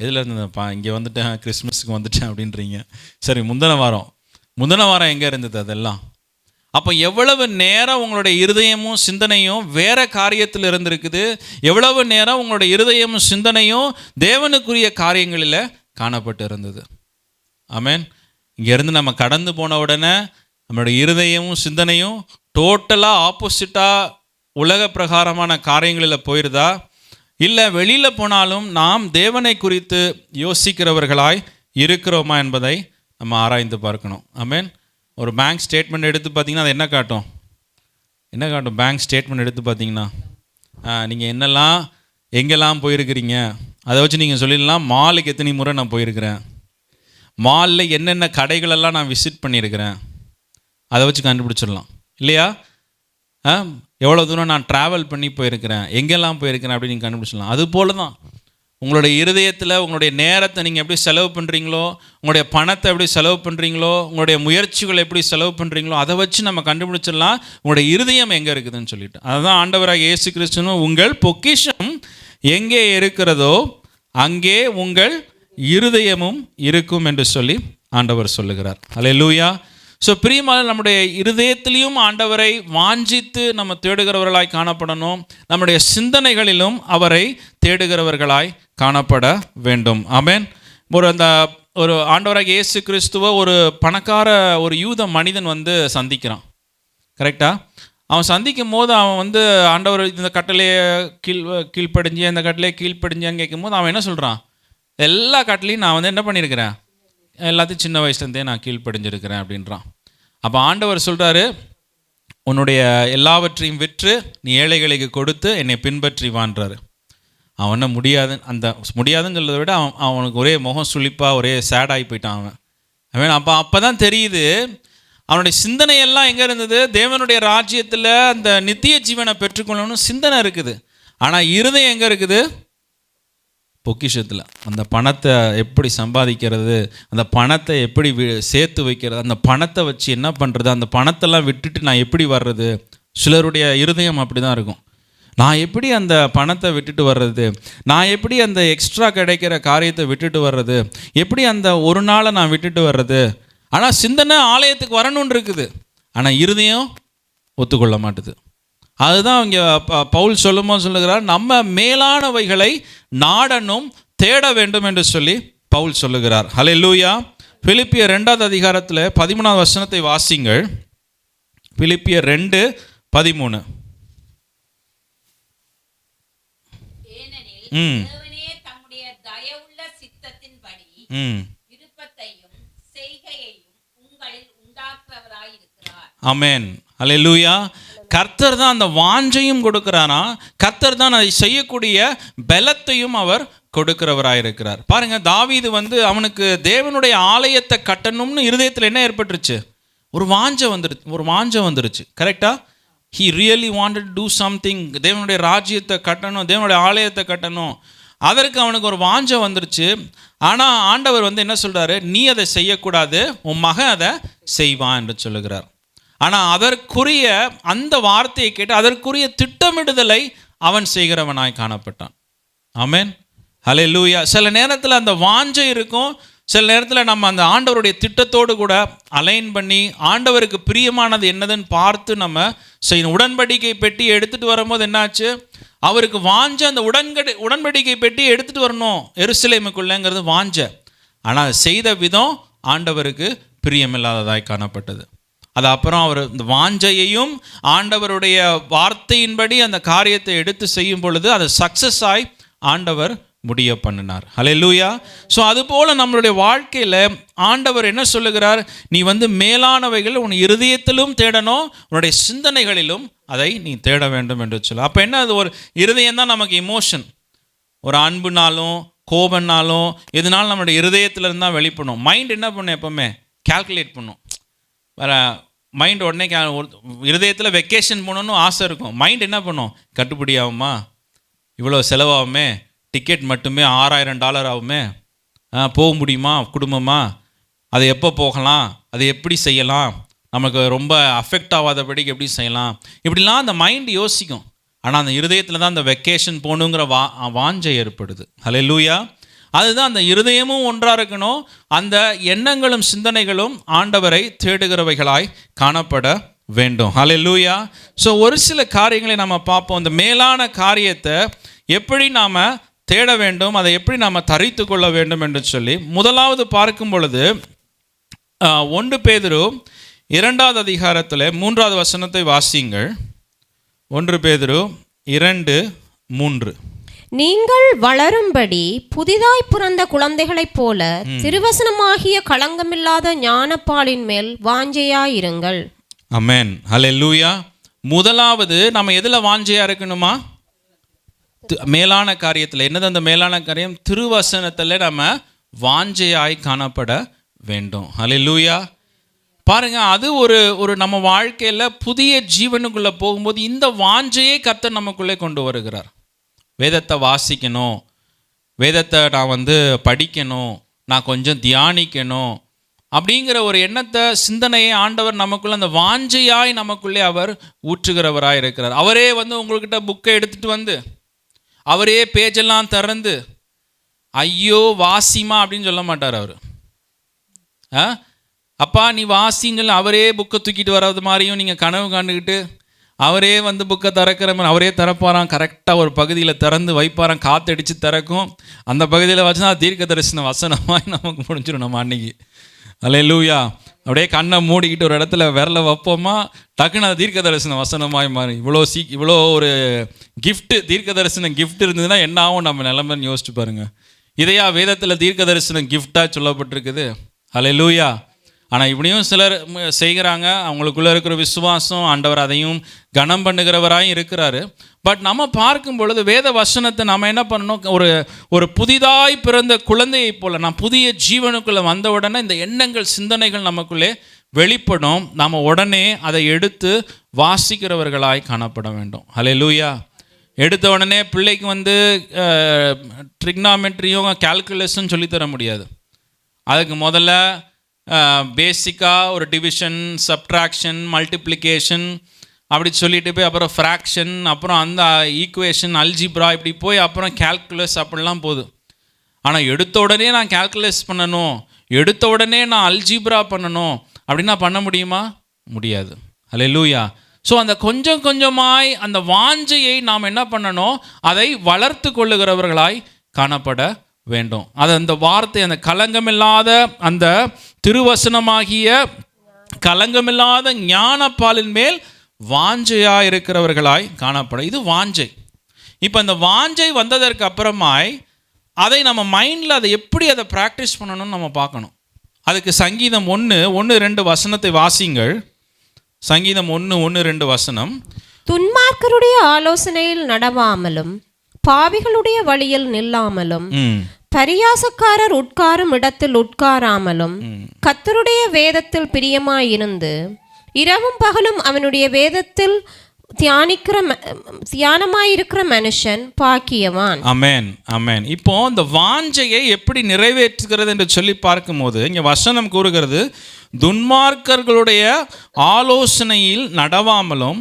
எதில் இருந்ததுப்பா? இங்கே வந்துட்டேன், கிறிஸ்மஸுக்கு வந்துட்டேன் அப்படின்றீங்க. சரி, முந்தின வாரம் எங்கே இருந்தது அதெல்லாம்? அப்போ எவ்வளவு நேரம் உங்களுடைய இருதயமும் சிந்தனையும் வேற காரியத்தில் இருந்திருக்குது, எவ்வளவு நேரம் உங்களுடைய இருதயமும் சிந்தனையும் தேவனுக்குரிய காரியங்களில் காணப்பட்டு இருந்தது. ஆமென். இங்கேருந்து நம்ம கடந்து போன உடனே நம்மளுடைய இருதயமும் சிந்தனையும் டோட்டலாக ஆப்போசிட்டாக உலக பிரகாரமான காரியங்களில் போயிடுதா, இல்லை வெளியில் போனாலும் நாம் தேவனை குறித்து யோசிக்கிறவர்களாய் இருக்கிறோமா என்பதை நம்ம ஆராய்ந்து பார்க்கணும். ஆமென். ஒரு பேங்க் ஸ்டேட்மெண்ட் எடுத்து பார்த்தீங்கன்னா அது என்ன காட்டும்? பேங்க் ஸ்டேட்மெண்ட் எடுத்து பார்த்தீங்கன்னா நீங்கள் எங்கெல்லாம் போயிருக்கிறீங்க அதை வச்சு நீங்கள் சொல்லிடலாம். மாலுக்கு எத்தனை முறை நான் போயிருக்கிறேன், மாலில் என்னென்ன கடைகளெல்லாம் நான் விசிட் பண்ணியிருக்கிறேன், அதை வச்சு கண்டுபிடிச்சிடலாம் இல்லையா? எவ்வளோ தூரம் நான் ட்ராவல் பண்ணி போயிருக்கிறேன், எங்கெல்லாம் போயிருக்கிறேன் அப்படின்னு நீங்கள் கண்டுபிடிச்சிடலாம். அதுபோல் தான் உங்களுடைய இருதயத்தில் உங்களுடைய நேரத்தை நீங்கள் எப்படி செலவு பண்ணுறீங்களோ, உங்களுடைய பணத்தை எப்படி செலவு பண்ணுறீங்களோ, உங்களுடைய முயற்சிகளை எப்படி செலவு பண்ணுறீங்களோ, அதை வச்சு நம்ம கண்டுபிடிச்சிடலாம் உங்களுடைய இருதயம் எங்கே இருக்குதுன்னு சொல்லிட்டு. அதுதான் ஆண்டவராக இயேசு கிறிஸ்துவும் உங்கள் பொக்கிஷம் எங்கே இருக்கிறதோ அங்கே உங்கள் இருதயமும் இருக்கும் என்று சொல்லி ஆண்டவர் சொல்லுகிறார். ஹல்லேலூயா. ஸோ பிரியமான நம்முடைய இருதயத்திலையும் ஆண்டவரை வாஞ்சித்து நம்ம தேடுகிறவர்களாய் காணப்படணும். நம்முடைய சிந்தனைகளிலும் அவரை தேடுகிறவர்களாய் காணப்பட வேண்டும். ஆமென். ஒரு ஆண்டவராக இயேசு கிறிஸ்துவ ஒரு பணக்கார ஒரு யூத மனிதன் வந்து சந்திக்கிறான். கரெக்டாக அவன் சந்திக்கும் போது அவன் ஆண்டவர் இந்த கட்டளையை கீழ்ப்படிஞ்சு இந்த கட்டளையை கீழ்ப்படிஞ்சான்னு கேட்கும் போது அவன் என்ன சொல்கிறான், எல்லா கட்டளையும் நான் என்ன பண்ணியிருக்கிறேன், எல்லாத்தையும் சின்ன வயசுலேருந்தே நான் கீழ்ப்படிஞ்சிருக்கிறேன் அப்படின்றான். அப்போ ஆண்டவர் சொல்கிறாரு, உன்னுடைய எல்லாவற்றையும் விற்று நீ ஏழைகளுக்கு கொடுத்து என்னை பின்பற்றி வான்றாரு. அவனை முடியாதுன்னு சொல்றதை விட அவனுக்கு ஒரே முகம் சுளிப்பாக ஒரே சேடாகி போயிட்டான் அவன். அப்போ தான் தெரியுது அவனுடைய சிந்தனையெல்லாம் எங்கே இருந்தது, தேவனுடைய ராஜ்யத்தில் அந்த நித்திய ஜீவனை பெற்றுக்கொள்ளணும்னு சிந்தனை இருக்குது. ஆனால் இருதயம் எங்கே இருக்குது, பொக்கிஷத்தில். அந்த பணத்தை எப்படி சம்பாதிக்கிறது, அந்த பணத்தை எப்படி சேர்த்து வைக்கிறது, அந்த பணத்தை வச்சு என்ன பண்ணுறது, அந்த பணத்தெல்லாம் விட்டுட்டு நான் எப்படி வர்றது. சிலருடைய இருதயம் அப்படி தான் இருக்கும். நான் எப்படி அந்த பணத்தை விட்டுட்டு வர்றது, நான் எப்படி அந்த எக்ஸ்ட்ரா கிடைக்கிற காரியத்தை விட்டுட்டு வர்றது, எப்படி அந்த ஒரு நாளை நான் விட்டுட்டு வர்றது. ஆனால் சிந்தனை ஆலயத்துக்கு வரணும்னு இருக்குது, ஆனால் இருதயம் ஒத்துக்கொள்ள மாட்டுது. அதுதான் இங்கே பவுல் சொல்லுகிறார், நம்ம மேலானவைகளை நாடனும் தேட வேண்டும் என்று சொல்லி பவுல் சொல்லுகிறார். ஹல்லேலூயா. பிலிப்பியர் 2வது அதிகாரத்தில் 13வது வசனத்தை வாசிங்கள். பிலிப்பியர் 2:13. ஆமென். ஹல்லேலூயா. கர்த்தர் தான் அந்த வாஞ்சையும் கொடுக்கிறாரா, கர்த்தர் தான் அதை செய்யக்கூடிய பலத்தையும் அவர் கொடுக்கிறவராயிருக்கிறார். பாருங்க, தாவீது அவனுக்கு தேவனுடைய ஆலயத்தை கட்டணும்னு இருதயத்தில் என்ன ஏற்பட்டுருச்சு, ஒரு வாஞ்சை வந்துருச்சு. கரெக்டா? he really wanted to do something. தேவனுடைய ராஜ்யத்தை கட்டணும், தேவனுடைய ஆலயத்தை கட்டணும். அதற்கு அவனுக்கு ஒரு வாஞ்சை வந்துருச்சு. ஆனால் ஆண்டவர் என்ன சொல்கிறாரு, நீ அதை செய்யக்கூடாது, உன் மகன் அதை செய்வான் என்று சொல்லுகிறார். ஆனால் அதற்குரிய அந்த வார்த்தையை கேட்டு அதற்குரிய திட்டமிடுதலை அவன் செய்கிறவனாய் காணப்பட்டான். ஆமென். ஹல்லேலூயா. சில நேரத்தில் அந்த வாஞ்சை இருக்கும், சில நேரத்தில் நம்ம அந்த ஆண்டவருடைய திட்டத்தோடு கூட அலைன் பண்ணி ஆண்டவருக்கு பிரியமானது என்னதுன்னு பார்த்து நம்ம செய்யணும். உடன்படிக்கை பெட்டி எடுத்துகிட்டு வரும்போது என்னாச்சு, அவருக்கு வாஞ்ச அந்த உடன்படிக்கை பெட்டி எடுத்துகிட்டு வரணும் எருசலேமுக்குள்ளேங்கிறது வாஞ்ச. ஆனால் செய்த விதம் ஆண்டவருக்கு பிரியமில்லாததாய் காணப்பட்டது. அது அப்புறம் அவர் இந்த வாஞ்சையையும் ஆண்டவருடைய வார்த்தையின்படி அந்த காரியத்தை எடுத்து செய்யும் பொழுது அதை சக்ஸஸ் ஆய் ஆண்டவர் முடிய பண்ணினார். ஹல்லேலூயா. ஸோ அதுபோல் நம்மளுடைய வாழ்க்கையில் ஆண்டவர் என்ன சொல்லுகிறார், நீ மேலானவைகள் உன் இருதயத்திலும் தேடணும், உன்னுடைய சிந்தனைகளிலும் அதை நீ தேட வேண்டும் என்று சொல்ல. அப்போ என்ன, அது ஒரு இருதயம் தான் நமக்கு இமோஷன். ஒரு அன்புனாலும் கோபம்னாலும் எதுனாலும் நம்மளுடைய இருதயத்தில் இருந்தால் வெளிப்படும். மைண்ட் என்ன பண்ணும், எப்போவுமே கால்குலேட் பண்ணும். வேறு மைண்ட் உடனே இருதயத்தில் வெக்கேஷன் போகணுன்னு ஆசை இருக்கும். மைண்ட் என்ன பண்ணும், கட்டுப்படி ஆகுமா, இவ்வளோ செலவாகுமே, டிக்கெட் மட்டுமே $6000 ஆகுமே, போக முடியுமா குடும்பமாக, அது எப்போ போகலாம், அது எப்படி செய்யலாம், நமக்கு ரொம்ப அஃபெக்ட் ஆகாதபடிக்கு எப்படி செய்யலாம், இப்படிலாம் அந்த மைண்ட் யோசிக்கும். ஆனால் அந்த இருதயத்தில் தான் அந்த வெக்கேஷன் போகணுங்கிற வாஞ்சை ஏற்படுது. ஹல்லேலூயா. அதுதான் அந்த இருதயமும் ஒன்றாக இருக்கணும், அந்த எண்ணங்களும் சிந்தனைகளும் ஆண்டவரை தேடுகிறவைகளாய் காணப்பட வேண்டும். ஹல்லேலூயா. ஸோ ஒரு சில காரியங்களை நம்ம பார்ப்போம். அந்த மேலான காரியத்தை எப்படி நாம் தேட வேண்டும், அதை எப்படி நாம் தரித்து கொள்ள வேண்டும் என்று சொல்லி முதலாவது பார்க்கும் பொழுது 1 பேதுரு 2வது அதிகாரத்தில் 3வது வசனத்தை வாசியுங்கள். 1 பேதுரு 2:3. நீங்கள் வளரும்படி புதிதாய் பிறந்த குழந்தைகளைப் போல திருவசனமாகிய களங்கமில்லாத ஞானப்பாலின் மேல் வாஞ்சையாயிருங்கள். ஆமென். ஹல்லேலூயா. முதலாவது நம்ம எதில் வாஞ்சையாக இருக்கணுமா, மேலான காரியத்தில். என்னது அந்த மேலான காரியம், திருவசனத்தில் நம்ம வாஞ்சையாய் காணப்பட வேண்டும். ஹல்லேலூயா. பாருங்க, அது ஒரு நம்ம வாழ்க்கையில் புதிய ஜீவனுக்குள்ளே போகும்போது இந்த வாஞ்சையை கர்த்தர் நமக்குள்ளே கொண்டு வருகிறார். வேதத்தை வாசிக்கணும், வேதத்தை நான் படிக்கணும், நான் கொஞ்சம் தியானிக்கணும் அப்படிங்கிற ஒரு எண்ணத்தை சிந்தனையை ஆண்டவர் நமக்குள்ளே அந்த வாஞ்சையாய் நமக்குள்ளே அவர் ஊற்றுகிறவராய் இருக்கிறார். அவரே உங்கள்கிட்ட புக்கை எடுத்துகிட்டு அவரே பேஜெல்லாம் திறந்து ஐயோ வாசிமா அப்படின்னு சொல்ல மாட்டார் அவர். அப்பா நீ வாசின்னு சொல்லி அவரே புக்கை தூக்கிட்டு வர்றது மாதிரியும் நீங்கள் கனவு காண்டுக்கிட்டு அவரே வந்து புக்கை திறக்கிற மாதிரி அவரே திறப்பாராம். கரெக்டாக ஒரு பகுதியில் திறந்து வைப்பாராம், காற்றடிச்சு திறக்கும். அந்த பகுதியில் வச்சுனா தீர்க்க தரிசன வசனமாக நமக்கு முடிஞ்சிடும். நம்ம அன்னைக்கு அல்லேலூயா அப்படியே கண்ணை மூடிக்கிட்டு ஒரு இடத்துல விரல வைப்போமா, டக்குன்னு அது தீர்க்க தரிசன வசனமாய் மாறி இவ்வளோ ஒரு கிஃப்ட்டு, தீர்க்க தரிசன கிஃப்ட் இருந்ததுன்னா என்ன ஆகும் நம்ம நிலைமைன்னு யோசிச்சு பாருங்கள். இதையா வேதத்தில் தீர்க்க தரிசனம் கிஃப்டாக சொல்லப்பட்டிருக்குது. அல்லேலூயா. ஆனால் இப்படியும் சிலர் செய்கிறாங்க. அவங்களுக்குள்ளே இருக்கிற விசுவாசம், ஆண்டவர் அதையும் கனம் பண்ணுகிறவராயும் இருக்கிறாரு. பட் நம்ம பார்க்கும் பொழுது வேத வசனத்தை நம்ம என்ன பண்ணணும், ஒரு புதிதாய் பிறந்த குழந்தையை போல் நான் புதிய ஜீவனுக்குள்ளே வந்த உடனே இந்த எண்ணங்கள் சிந்தனைகள் நமக்குள்ளே வெளிப்படும். நாம் உடனே அதை எடுத்து வாசிக்கிறவர்களாய் காணப்பட வேண்டும். அல்லேலூயா. எடுத்த உடனே பிள்ளைக்கு வந்து ட்ரிக்னாமெட்ரியும் கால்குலேஷன் சொல்லித்தர முடியாது. அதுக்கு முதல்ல பேசிக்காக ஒரு டிவிஷன், சப்ட்ராக்ஷன், மல்டிப்ளிகேஷன் அப்படி சொல்லிட்டு போய் அப்புறம் ஃப்ராக்ஷன், அப்புறம் அந்த ஈக்குவேஷன், அல்ஜிப்ரா இப்படி போய் அப்புறம் கால்குலஸ் அப்படிலாம் போகுது. ஆனால் எடுத்த உடனே நான் கால்குலஸ் பண்ணணும், எடுத்த உடனே நான் அல்ஜிப்ரா பண்ணணும் அப்படின்னா பண்ண முடியுமா? முடியாது. அல்லேலூயா. ஸோ அந்த கொஞ்சம் கொஞ்சமாய் அந்த வாஞ்சையை நாம் என்ன பண்ணணும், அதை வளர்த்து கொள்ளுகிறவர்களாய் காணப்பட வேண்டும். அது அந்த வார்த்தை, அந்த கலங்கமில்லாத அந்த திருவசனமாகிய கலங்கமில்லாத ஞானப்பாலின் மேல் வாஞ்சையாக இருக்கிறவர்களாய் காணப்படும். இது வாஞ்சை. இப்போ இந்த வாஞ்சை வந்ததற்கு அப்புறமாய் அதை நம்ம மைண்டில் அதை எப்படி அதை ப்ராக்டிஸ் பண்ணணும்னு நம்ம பார்க்கணும். அதுக்கு சங்கீதம் 1:1-2 வசனத்தை வாசிங்கள். சங்கீதம் 1:1-2 வசனம். துன்மார்க்கருடைய ஆலோசனையில் நடவாமலும் பாவிகளுடைய வழியில் நில்லாமலும் பரியாசக்காரர் உட்காரும் இடத்தில் உட்காராமலும் கர்த்தருடைய வேதத்தில் பிரியமாயிருந்து இரவும் பகலும் அவனுடைய வேதத்தில் தியானமாயிருக்கிற மனுஷன் பாக்கியவான். ஆமென், ஆமென். இப்போ இந்த வாஞ்சையை எப்படி நிறைவேற்றுகிறது என்று சொல்லி பார்க்கும்போது இங்கே வசனம் கூறுகிறது, துன்மார்க்கர்களுடைய ஆலோசனையில் நடவாமலும்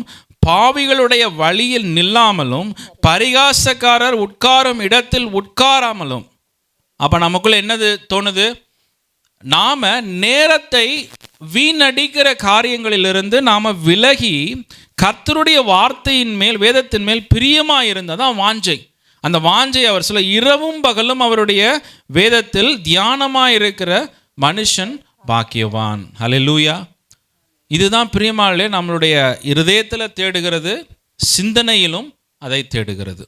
பாவிகளுடைய வழியில் நில்லாமலும் பரிகாசக்காரர் உட்காரும் இடத்தில் உட்காராமலும். அப்போ நமக்குள்ள என்னது தோணுது, நாம் நேரத்தை வீணடிக்கிற காரியங்களிலிருந்து நாம் விலகி கர்த்தருடைய வார்த்தையின் மேல், வேதத்தின் மேல் பிரியமாக இருந்தால் தான் வாஞ்சை. அந்த வாஞ்சை அவர் சொல்ல, இரவும் பகலும் அவருடைய வேதத்தில் தியானமாக இருக்கிற மனுஷன் பாக்கியவான். அல்லேலூயா. இதுதான் பிரியமானே நம்மளுடைய இருதயத்தில் தேடுகிறது, சிந்தனையிலும் அதை தேடுகிறது.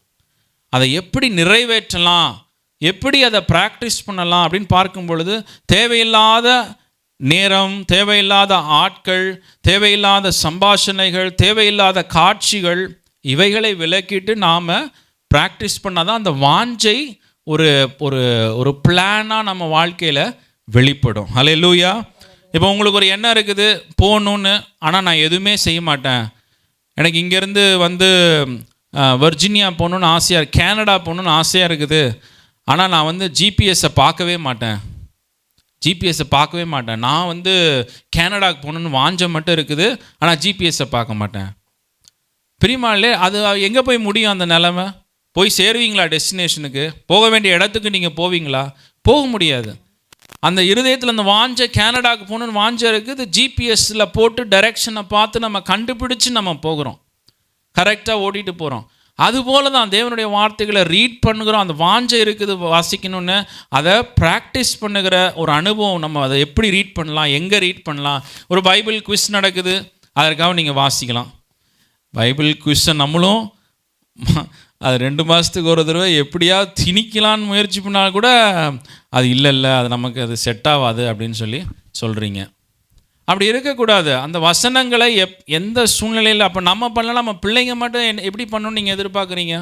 அதை எப்படி நிறைவேற்றலாம், எப்படி அதை ப்ராக்டிஸ் பண்ணலாம் அப்படின்னு பார்க்கும் பொழுது தேவையில்லாத நேரம், தேவையில்லாத ஆட்கள், தேவையில்லாத சம்பாஷணைகள், தேவையில்லாத காட்சிகள், இவைகளை விலக்கிட்டு நாம் ப்ராக்டிஸ் பண்ணால் தான் அந்த வாஞ்சை ஒரு ஒரு ஒரு பிளானாக நம்ம வாழ்க்கையில் வெளிப்படும். அல்லேலூயா. இப்போ உங்களுக்கு ஒரு எண்ணம் இருக்குது போகணுன்னு, ஆனால் நான் எதுவுமே செய்ய மாட்டேன். எனக்கு இங்கேருந்து வந்து வர்ஜீனியா போகணுன்னு ஆசையாக, கனடா போகணுன்னு ஆசையாக இருக்குது, ஆனால் நான் வந்து ஜிபிஎஸ்ஸை பார்க்கவே மாட்டேன். நான் வந்து கனடாவுக்கு போகணுன்னு வாஞ்சம் மட்டும் இருக்குது, ஆனால் ஜிபிஎஸ்ஸை பார்க்க மாட்டேன். பிரியமானே, அது எங்கே போய் முடியும்? அந்த நிலைமை போய் சேருவீங்களா? டெஸ்டினேஷனுக்கு போக வேண்டிய இடத்துக்கு நீங்கள் போவீங்களா? போக முடியாது. அந்த இருதயத்தில் அந்த வாஞ்சை, கனடாவுக்கு போகணுன்னு வாஞ்சை இருக்குது, ஜிபிஎஸ்ஸில் போட்டு டைரெக்ஷனை பார்த்து நம்ம கண்டுபிடிச்சு நம்ம போகிறோம், கரெக்டாக ஓட்டிகிட்டு போகிறோம். அதுபோல தான் தேவனுடைய வார்த்தைகளை ரீட் பண்ணுகிறோம், அந்த வாஞ்சை இருக்குது வாசிக்கணும்னு, அதை ப்ராக்டிஸ் பண்ணுகிற ஒரு அனுபவம். நம்ம அதை எப்படி ரீட் பண்ணலாம், எங்கே ரீட் பண்ணலாம். ஒரு பைபிள் குவிஸ் நடக்குது, அதற்காக நீங்கள் வாசிக்கலாம். பைபிள் குவிஸை நம்மளும் அது 2 மாதத்துக்கு ஒரு தடவை எப்படியா திணிக்கலான்னு முயற்சி பண்ணால் கூட அது இல்லை, அது நமக்கு அது செட் ஆகாது அப்படின்னு சொல்கிறீங்க. அப்படி இருக்கக்கூடாது. அந்த வசனங்களை எந்த சூழ்நிலையில் அப்போ நம்ம பண்ணலாம், நம்ம பிள்ளைங்க மட்டும் எப்படி பண்ணணும்னு நீங்கள் எதிர்பார்க்குறீங்க?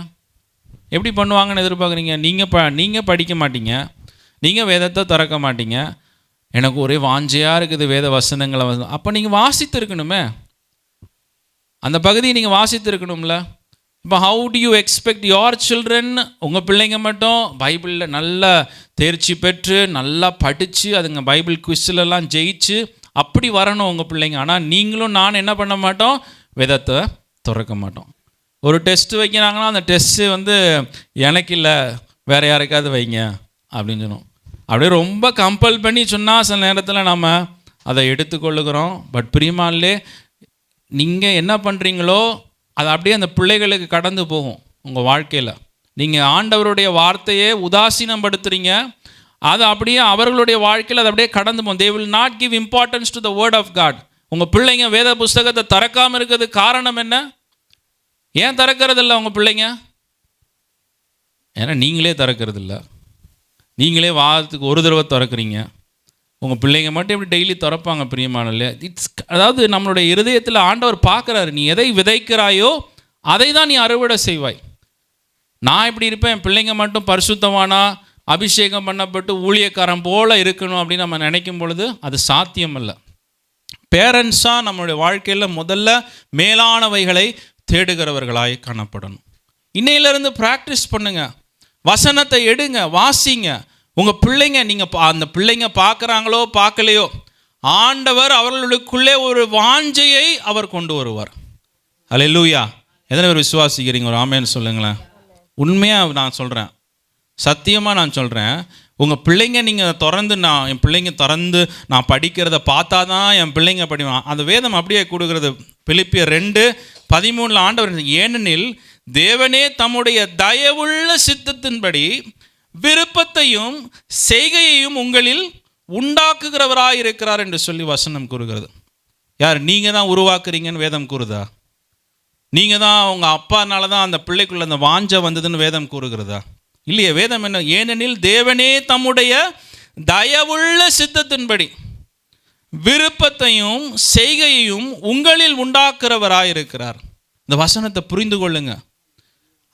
எப்படி பண்ணுவாங்கன்னு எதிர்பார்க்குறீங்க? நீங்கள் படிக்க மாட்டீங்க, நீங்கள் வேதத்தை திறக்க மாட்டீங்க. எனக்கு ஒரே வாஞ்சையாக இருக்குது வேத வசனங்களை அப்போ நீங்கள் வாசித்து இருக்கணுமே, அந்த பகுதியை நீங்கள் வாசித்து இருக்கணும்ல. இப்போ how to you expect your children, உங்கள் பிள்ளைங்க மட்டும் பைபிளில் நல்லா தேர்ச்சி பெற்று நல்லா படித்து அதுங்க பைபிள் குவிஸ்லெல்லாம் ஜெயிச்சு அப்படி வரணும் உங்கள் பிள்ளைங்க. ஆனால் நீங்களும் நான் என்ன பண்ண மாட்டோம், வேதத்தை திறக்க மாட்டோம். ஒரு டெஸ்ட்டு வைக்கிறாங்கன்னா அந்த டெஸ்ட்டு வந்து எனக்கு இல்லை வேறு யாருக்காவது வைங்க அப்படின்னு சொன்னோம். அப்படியே ரொம்ப கம்பல் பண்ணி சொன்னால் சில நேரத்தில் நம்ம அதை எடுத்துக்கொள்ளுகிறோம். பட் பிரியமானே, நீங்கள் என்ன பண்ணுறீங்களோ அது அப்படியே அந்த பிள்ளைகளுக்கு கடந்து போகும் உங்கள் வாழ்க்கையில். நீங்கள் ஆண்டவருடைய வார்த்தையை உதாசீனப்படுத்துகிறீங்க, அது அப்படியே அவர்களுடைய வாழ்க்கையில் அது அப்படியே கடந்து போகும். They will not give importance to the word of God. உங்கள் பிள்ளைங்க வேத புஸ்தகத்தை திறக்காமல் இருக்கிறது காரணம் என்ன? ஏன் திறக்கிறதில்ல உங்கள் பிள்ளைங்க? ஏன்னா நீங்களே திறக்கிறதில்ல. நீங்களே வாரத்துக்கு ஒரு தடவை திறக்கிறீங்க. உங்கள் பிள்ளைங்க மட்டும் எப்படி டெய்லி திறப்பாங்க பிரியமானல்ல? அதாவது நம்மளுடைய இருதயத்தில் ஆண்டவர் பார்க்குறாரு, நீ எதை விதைக்கிறாயோ அதை தான் நீ அறுவடை செய்வாய். நான் இப்படி இருப்பேன், என் பிள்ளைங்க மட்டும் பரிசுத்தமானா அபிஷேகம் பண்ணப்பட்டு ஊழியக்காரன் போல் இருக்கணும் அப்படின்னு நம்ம நினைக்கும் பொழுது அது சாத்தியம் இல்லை. பேரண்ட்ஸாக நம்மளுடைய வாழ்க்கையில் முதல்ல மேலானவைகளை தேடுகிறவர்களாய் காணப்படணும். இன்னையிலேருந்து ப்ராக்டிஸ் பண்ணுங்கள், வசனத்தை எடுங்க, வாசிங்க. உங்கள் பிள்ளைங்க, நீங்கள் அந்த பிள்ளைங்க பார்க்குறாங்களோ பார்க்கலையோ, ஆண்டவர் அவர்களுக்குள்ளே ஒரு வாஞ்சையை அவர் கொண்டு வருவார். அல்லேலூயா. எத்தனை பேர் விசுவாசிக்கிறீங்க? ஒரு ஆமேன்னு சொல்லுங்களேன். உண்மையாக நான் சொல்கிறேன், சத்தியமாக நான் சொல்கிறேன். உங்கள் பிள்ளைங்க நீங்கள் என் பிள்ளைங்க திறந்து நான் படிக்கிறத பார்த்தா தான் என் பிள்ளைங்க படிவான். அந்த வேதம் அப்படியே கொடுக்குறது. பிலிப்பியர் 2:13 ஆண்டவர், ஏனெனில் தேவனே தம்முடைய தயவுள்ள சித்தத்தின்படி விருப்பத்தையும் செய்கையையும் உங்களில் உண்டாக்குகிறவராயிருக்கிறார் என்று சொல்லி வசனம் கூறுகிறது. யார்? நீங்கள் தான் உருவாக்குறீங்கன்னு வேதம் கூறுதா? நீங்கள் தான் உங்கள் அப்பானால தான் அந்த பிள்ளைக்குள்ள அந்த வாஞ்சை வந்ததுன்னு வேதம் கூறுகிறதா? இல்லையே. வேதம் என்ன? ஏனெனில் தேவனே தம்முடைய தயவுள்ள சித்தத்தின்படி விருப்பத்தையும் செய்கையையும் உங்களில் உண்டாக்குறவராயிருக்கிறார். இந்த வசனத்தை புரிந்து கொள்ளுங்க.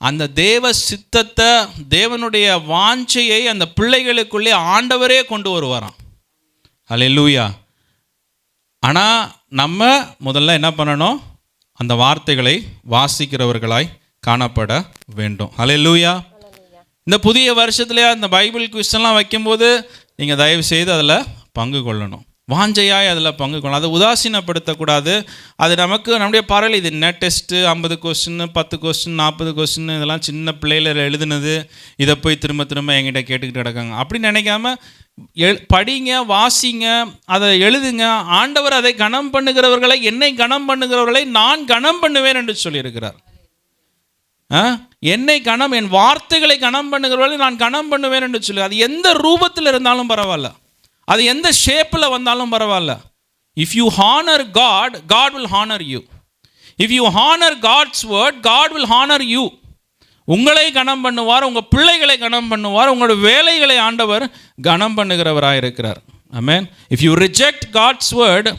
அந்த தேவ சித்தத்தை, தேவனுடைய வாஞ்சையை அந்த பிள்ளைகளுக்குள்ளே ஆண்டவரே கொண்டு வருவாராம். அல்லேலூயா. ஆனால் நம்ம முதல்ல என்ன பண்ணணும்? அந்த வார்த்தைகளை வாசிக்கிறவர்களாய் காணப்பட வேண்டும். அல்லேலூயா. இந்த புதிய வருஷத்துலேயே அந்த பைபிள் குவிஸ்லாம் வைக்கும்போது நீங்கள் தயவு செய்து அதில் பங்கு கொள்ளணும். வாஞ்சையாய் அதில் பங்கு கொள்ளணும். அதை உதாசீனப்படுத்தக்கூடாது. அது நம்முடைய பரவல். இது என்ன டெஸ்ட்டு, 50 கொஸ்டின், 10 கொஸ்டின், 40 கொஸ்டின், இதெல்லாம் சின்ன பிள்ளையில் எழுதுனது, இதை போய் திரும்ப திரும்ப என்கிட்ட கேட்டுக்கிட்டு கிடக்காங்க அப்படி நினைக்காம படிங்க, வாசிங்க, அதை எழுதுங்க. ஆண்டவர் அதை கனம் பண்ணுகிறவர்களை, என்னை கனம் பண்ணுகிறவர்களை நான் கனம் பண்ணுவேன் என்று சொல்லியிருக்கிறார். என்னை கனம், என் வார்த்தைகளை கனம் பண்ணுகிறவர்களை நான் கனம் பண்ணுவேன் என்று சொல்லி, அது எந்த ரூபத்தில் இருந்தாலும் பரவாயில்ல, அது எந்த ஷேப்பில் வந்தாலும் பரவாயில்ல. If you honour God, God will honour you. If you honour God's word, God will honour you. உங்களை கனம் பண்ணுவார், உங்கள் பிள்ளைகளை கனம் பண்ணுவார், உங்களோட வேலைகளை ஆண்டவர் கனம் பண்ணுகிறவராக இருக்கிறார். Amen. If you reject God's word,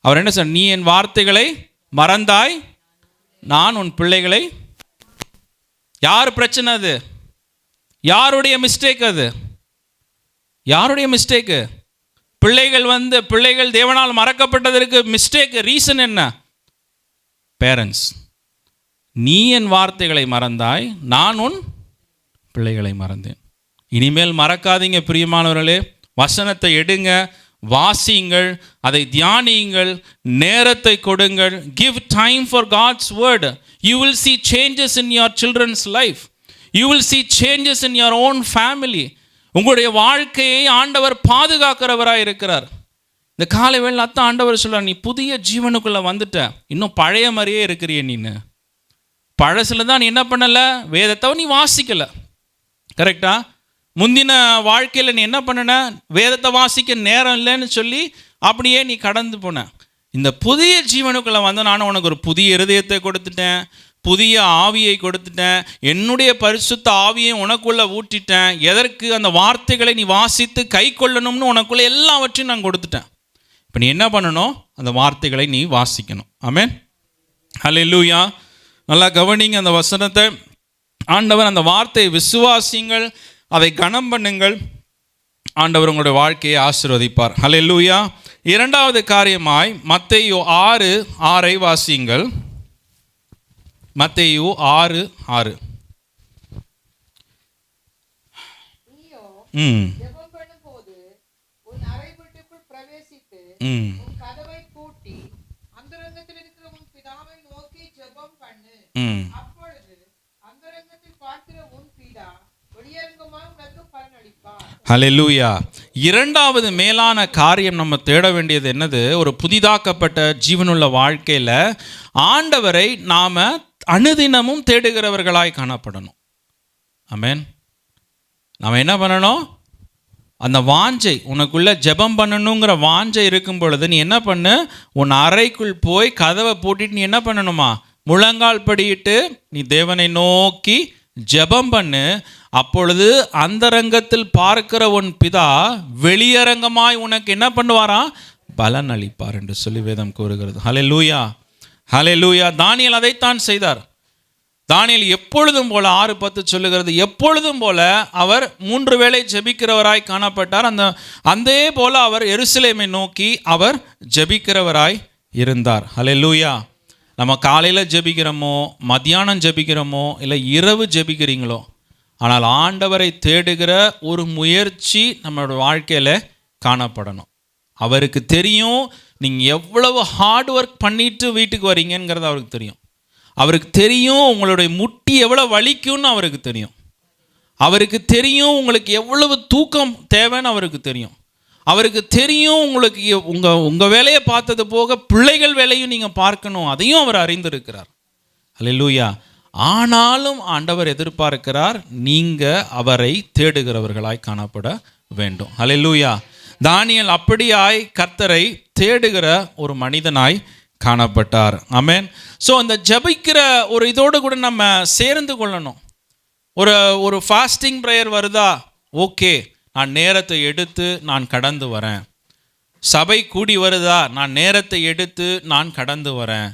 அவர் என்ன சார்? நீ என் வார்த்தைகளை மறந்தாய், நான் உன் பிள்ளைகளை. யார் பிரச்சனை? அது யாருடைய மிஸ்டேக்? அது யாருடைய மிஸ்டேக்கு? பிள்ளைகள் தேவனால் மறக்கப்பட்டதற்கு மிஸ்டேக், ரீசன் என்ன? பேரண்ட்ஸ். நீ என் வார்த்தைகளை மறந்தாய், நான் உன் பிள்ளைகளை மறந்தேன். இனிமேல் மறக்காதீங்க பிரியமானவர்களே. வசனத்தை எடுங்க, வாசியுங்கள், அதை தியானியுங்கள், நேரத்தை கொடுங்கள். Give time for God's word. You will see changes in your children's life. You will see changes in your own family. உங்களுடைய வாழ்க்கையை ஆண்டவர் பாதுகாக்கிறவராக இருக்கிறார். இந்த காலை வேளை அத்தான் ஆண்டவர் சொல்கிறார், நீ புதிய ஜீவனுக்குள்ளே வந்துட்ட, இன்னும் பழைய மாதிரியே இருக்கிறிய. நீ பழசில் தான் நீ என்ன பண்ணலை? வேதத்தை நீ வாசிக்கலை. கரெக்டா? முந்தின வாழ்க்கையில் நீ என்ன பண்ணின? வேதத்தை வாசிக்க நேரம் இல்லைன்னு சொல்லி அப்படியே நீ கடந்து போன. இந்த புதிய ஜீவனுக்குள்ளே வந்து நான் உனக்கு ஒரு புதிய இருதயத்தை கொடுத்துட்டேன், புதிய ஆவியை கொடுத்துட்டேன், என்னுடைய பரிசுத்த ஆவியை உனக்குள்ளே ஊற்றிட்டேன். எதற்கு? அந்த வார்த்தைகளை நீ வாசித்து கை கொள்ளணும்னு உனக்குள்ளே எல்லாவற்றையும் நான் கொடுத்துட்டேன். இப்போ நீ என்ன பண்ணணும்? அந்த வார்த்தைகளை நீ வாசிக்கணும். ஆமென். ஹல்லேலூயா. நல்லா கவனிங்க அந்த வசனத்தை. ஆண்டவர் அந்த வார்த்தையை விசுவாசிங்கள், அதை கனம் பண்ணுங்கள், ஆண்டவர் உங்களுடைய வாழ்க்கையை ஆசீர்வதிப்பார். ஹல்லேலூயா. இரண்டாவது காரியமாய் மத்தேயு 6:6 வாசியுங்கள். மத்தேயு 6:6. ஹல்லேலூயா. இரண்டாவது மேலான காரியம் நம்ம தேட வேண்டியது என்னது? ஒரு புதிதாக்கப்பட்ட ஜீவனுள்ள வாழ்க்கையில் ஆண்டவரை நாம் அனுதினமும் தேடுகிறவர்களாய் காணப்படணும். ஆமென். நாம் என்ன பண்ணணும்? அந்த வாஞ்சை, உனக்குள்ள ஜெபம் பண்ணணுங்கிற வாஞ்சை இருக்கும் பொழுது நீ என்ன பண்ணு? உன் அறைக்குள் போய் கதவை போட்டுட்டு நீ என்ன பண்ணணுமா? முழங்கால் படியிட்டு நீ தேவனை நோக்கி ஜெபம் பண்ணு. அப்பொழுது அந்தரங்கத்தில் பார்க்கிற உன் பிதா வெளியரங்கமாய் உனக்கு என்ன பண்ணுவாராம்? பலன் அளிப்பார் என்று சொல்லி வேதம் கூறுகிறது. ஹல்லேலூயா, ஹல்லேலூயா. தானியேல் அதைத்தான் செய்தார். தானியேல் எப்பொழுதும் போல 6:10 சொல்லுகிறது, எப்பொழுதும் போல அவர் 3 வேளை ஜெபிக்கிறவராய் காணப்பட்டார். அதே போல அவர் எருசலேமை நோக்கி அவர் ஜெபிக்கிறவராய் இருந்தார். ஹல்லேலூயா. நம்ம காலையில் ஜெபிக்கிறோமோ, மத்தியானம் ஜெபிக்கிறோமோ, இல்லை இரவு ஜெபிக்கிறீங்களோ, ஆனால் ஆண்டவரை தேடுகிற ஒரு முயற்சி நம்மளோட வாழ்க்கையில் காணப்படணும். அவருக்கு தெரியும் நீங்கள் எவ்வளவு ஹார்ட் ஒர்க் பண்ணிட்டு வீட்டுக்கு வரீங்கிறது அவருக்கு தெரியும். அவருக்கு தெரியும் உங்களுடைய முட்டி எவ்வளோ வலிக்கும்னு அவருக்கு தெரியும். அவருக்கு தெரியும் உங்களுக்கு எவ்வளவு தூக்கம் தேவைன்னு அவருக்கு தெரியும். அவருக்கு தெரியும் உங்களுக்கு உங்கள் வேலையை பார்த்தது போக பிள்ளைகள் வேலையும் நீங்கள் பார்க்கணும், அதையும் அவர் அறிந்திருக்கிறார். ஹல்லேலூயா. ஆனாலும் ஆண்டவர் எதிர்பார்க்கிறார் நீங்கள் அவரை தேடுகிறவர்களாய் காணப்பட வேண்டும். ஹல்லேலூயா. தானியேல் அப்படியாய் கர்த்தரை தேடுகிற ஒரு மனிதனாய் காணப்பட்டார். ஆமென். ஸோ அந்த ஜெபிக்கிற ஒரு இதோடு கூட நம்ம சேர்ந்து கொள்ளணும். ஒரு ஃபாஸ்டிங் ப்ரேயர் வருதா? ஓகே, நான் நேரத்தை எடுத்து நான் கடந்து வரேன். சபை கூடி வருதா? நான் நேரத்தை எடுத்து நான் கடந்து வரேன்.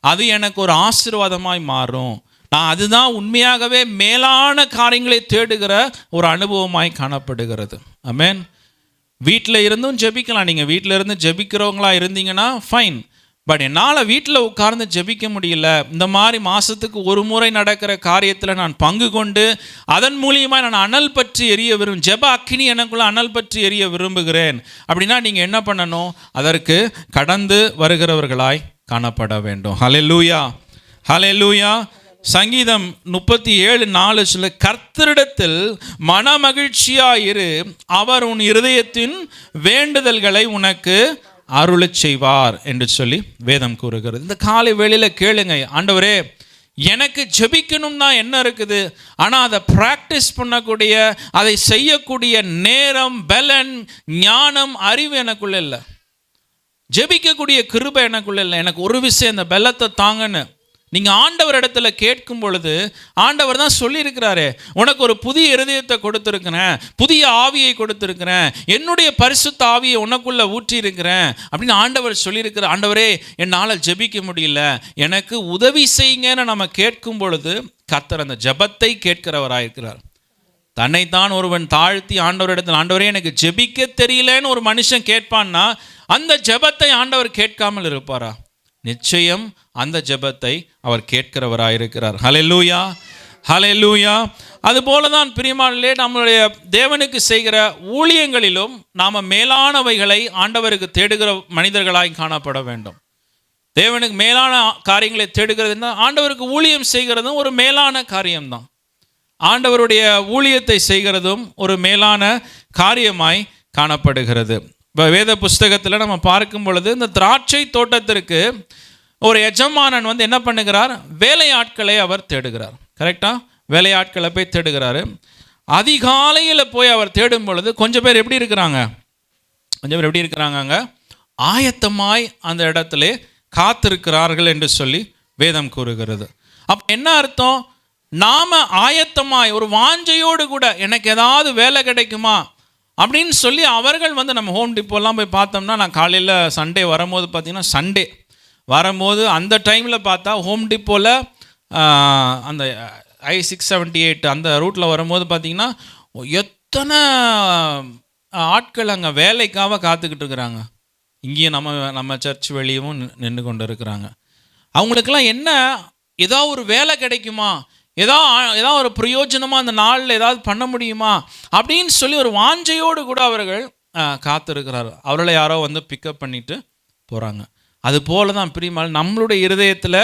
அது எனக்கு ஒரு ஆசீர்வாதமாய் மாறும். நான் அதுதான் உண்மையாகவே மேலான காரியங்களை தேடுகிற ஒரு அனுபவமாய் காணப்படுகிறது. ஆமென். வீட்டில் இருந்தும் ஜெபிக்கலாம். நீங்கள் வீட்டில் இருந்து ஜெபிக்கிறவங்களா இருந்தீங்கன்னா ஃபைன். பட் என்னால் வீட்டில் உட்கார்ந்து ஜெபிக்க முடியல, இந்த மாதிரி மாதத்துக்கு ஒரு முறை நடக்கிற காரியத்தில் நான் பங்கு கொண்டு அதன் மூலியமாக நான் அனல் பற்றி எரிய ஜெப அக்கினி எனக்குள்ள அனல் பற்றி எரிய விரும்புகிறேன் அப்படின்னா நீங்கள் என்ன பண்ணணும்? அதற்கு கடந்து வருகிறவர்களாய் காணப்பட வேண்டும். ஹல்லேலூயா, ஹல்லேலூயா. சங்கீதம் 37:4 சொல்ல, கர்த்தரிடத்தில் மனமகிழ்ச்சியாயிரு, அவர் உன் இருதயத்தின் வேண்டுதல்களை உனக்கு அருளச் செய்வார் என்று சொல்லி வேதம் கூறுகிறது. இந்த காலை வேளையில் கேளுங்க, ஆண்டவரே எனக்கு ஜெபிக்கணும்னா என்ன இருக்குது, ஆனால் அதை ப்ராக்டிஸ் பண்ணக்கூடிய, அதை செய்யக்கூடிய நேரம், பலன், ஞானம், அறிவு எனக்குள்ள இல்லை. ஜெபிக்கக்கூடிய கிருபை எனக்குள்ள இல்லை. எனக்கு ஒரு விஷயம், இந்த பலத்தை தாங்கன்னு நீங்கள் ஆண்டவர் இடத்துல கேட்கும் பொழுது ஆண்டவர் தான் சொல்லியிருக்கிறாரு, உனக்கு ஒரு புதிய இருதயத்தை கொடுத்துருக்கிறேன், புதிய ஆவியை கொடுத்துருக்கிறேன், என்னுடைய பரிசுத்த ஆவியை உனக்குள்ளே ஊற்றி இருக்கிறேன் அப்படின்னு ஆண்டவர் சொல்லியிருக்கிறார். ஆண்டவரே என்னால் ஜெபிக்க முடியல, எனக்கு உதவி செய்யுங்கன்னு நம்ம கேட்கும் பொழுது கர்த்தர் அந்த ஜெபத்தை கேட்கிறவராயிருக்கிறார். தன்னைத்தான் ஒருவன் தாழ்த்தி ஆண்டவரிடத்தில், ஆண்டவரே எனக்கு ஜெபிக்க தெரியலன்னு ஒரு மனுஷன் கேட்பான்னா அந்த ஜெபத்தை ஆண்டவர் கேட்காமல் இருப்பாரா? நிச்சயம் அந்த ஜெபத்தை அவர் கேட்கிறவராயிருக்கிறார். ஹல்லேலூயா, ஹல்லேலூயா. அதுபோல தான் பிரியமானவர்களே, நம்மளுடைய தேவனுக்கு செய்கிற ஊழியங்களிலும் நாம் மேலானவைகளை ஆண்டவருக்கு தேடுகிற மனிதர்களாய் காணப்பட வேண்டும். தேவனுக்கு மேலான காரியங்களை தேடுகிறதுனா ஆண்டவருக்கு ஊழியம் செய்கிறதும் ஒரு மேலான காரியம்தான். ஆண்டவருடைய ஊழியத்தை செய்கிறதும் ஒரு மேலான காரியமாய் காணப்படுகிறது. இப்போ வேத புஸ்தகத்தில் நம்ம பார்க்கும் பொழுது இந்த திராட்சை தோட்டத்திற்கு ஒரு எஜமானன் என்ன பண்ணுகிறார்? வேலையாட்களை அவர் தேடுகிறார். கரெக்டாக வேலையாட்களை போய் தேடுகிறாரு. அதிகாலையில் போய் அவர் தேடும் பொழுது கொஞ்சம் பேர் எப்படி இருக்கிறாங்க? ஆயத்தமாய் அந்த இடத்துல காத்திருக்கிறார்கள் என்று சொல்லி வேதம் கூறுகிறது. அப்போ என்ன அர்த்தம்? நாம் ஆயத்தமாய் ஒரு வாஞ்சையோடு கூட எனக்கு ஏதாவது வேலை கிடைக்குமா அப்படின்னு சொல்லி அவர்கள் நம்ம ஹோம் டிப்போலாம் போய் பார்த்தோம்னா, நான் காலையில் சண்டே வரும்போது பார்த்தீங்கன்னா, சண்டே வரும்போது அந்த டைமில் பார்த்தா ஹோம் டிப்போவில் அந்த I-678 அந்த ரூட்டில் வரும்போது பார்த்திங்கன்னா எத்தனை ஆட்கள் அங்கே வேலைக்காக காத்துக்கிட்டு இருக்கிறாங்க. இங்கேயும் நம்ம சர்ச் வெளியவும் நின்று கொண்டு இருக்கிறாங்க. அவங்களுக்கெல்லாம் என்ன, ஏதாவது ஒரு வேலை கிடைக்குமா, ஏதாவது ஒரு பிரயோஜனமாக அந்த நாளில் ஏதாவது பண்ண முடியுமா அப்படின்னு சொல்லி ஒரு வாஞ்சையோடு கூட அவர்கள் காத்திருக்கிறார். அவர்களை யாரோ பிக்கப் பண்ணிட்டு போகிறாங்க. அது போல தான் பிரியமானவர்களே, நம்மளுடைய இருதயத்தில்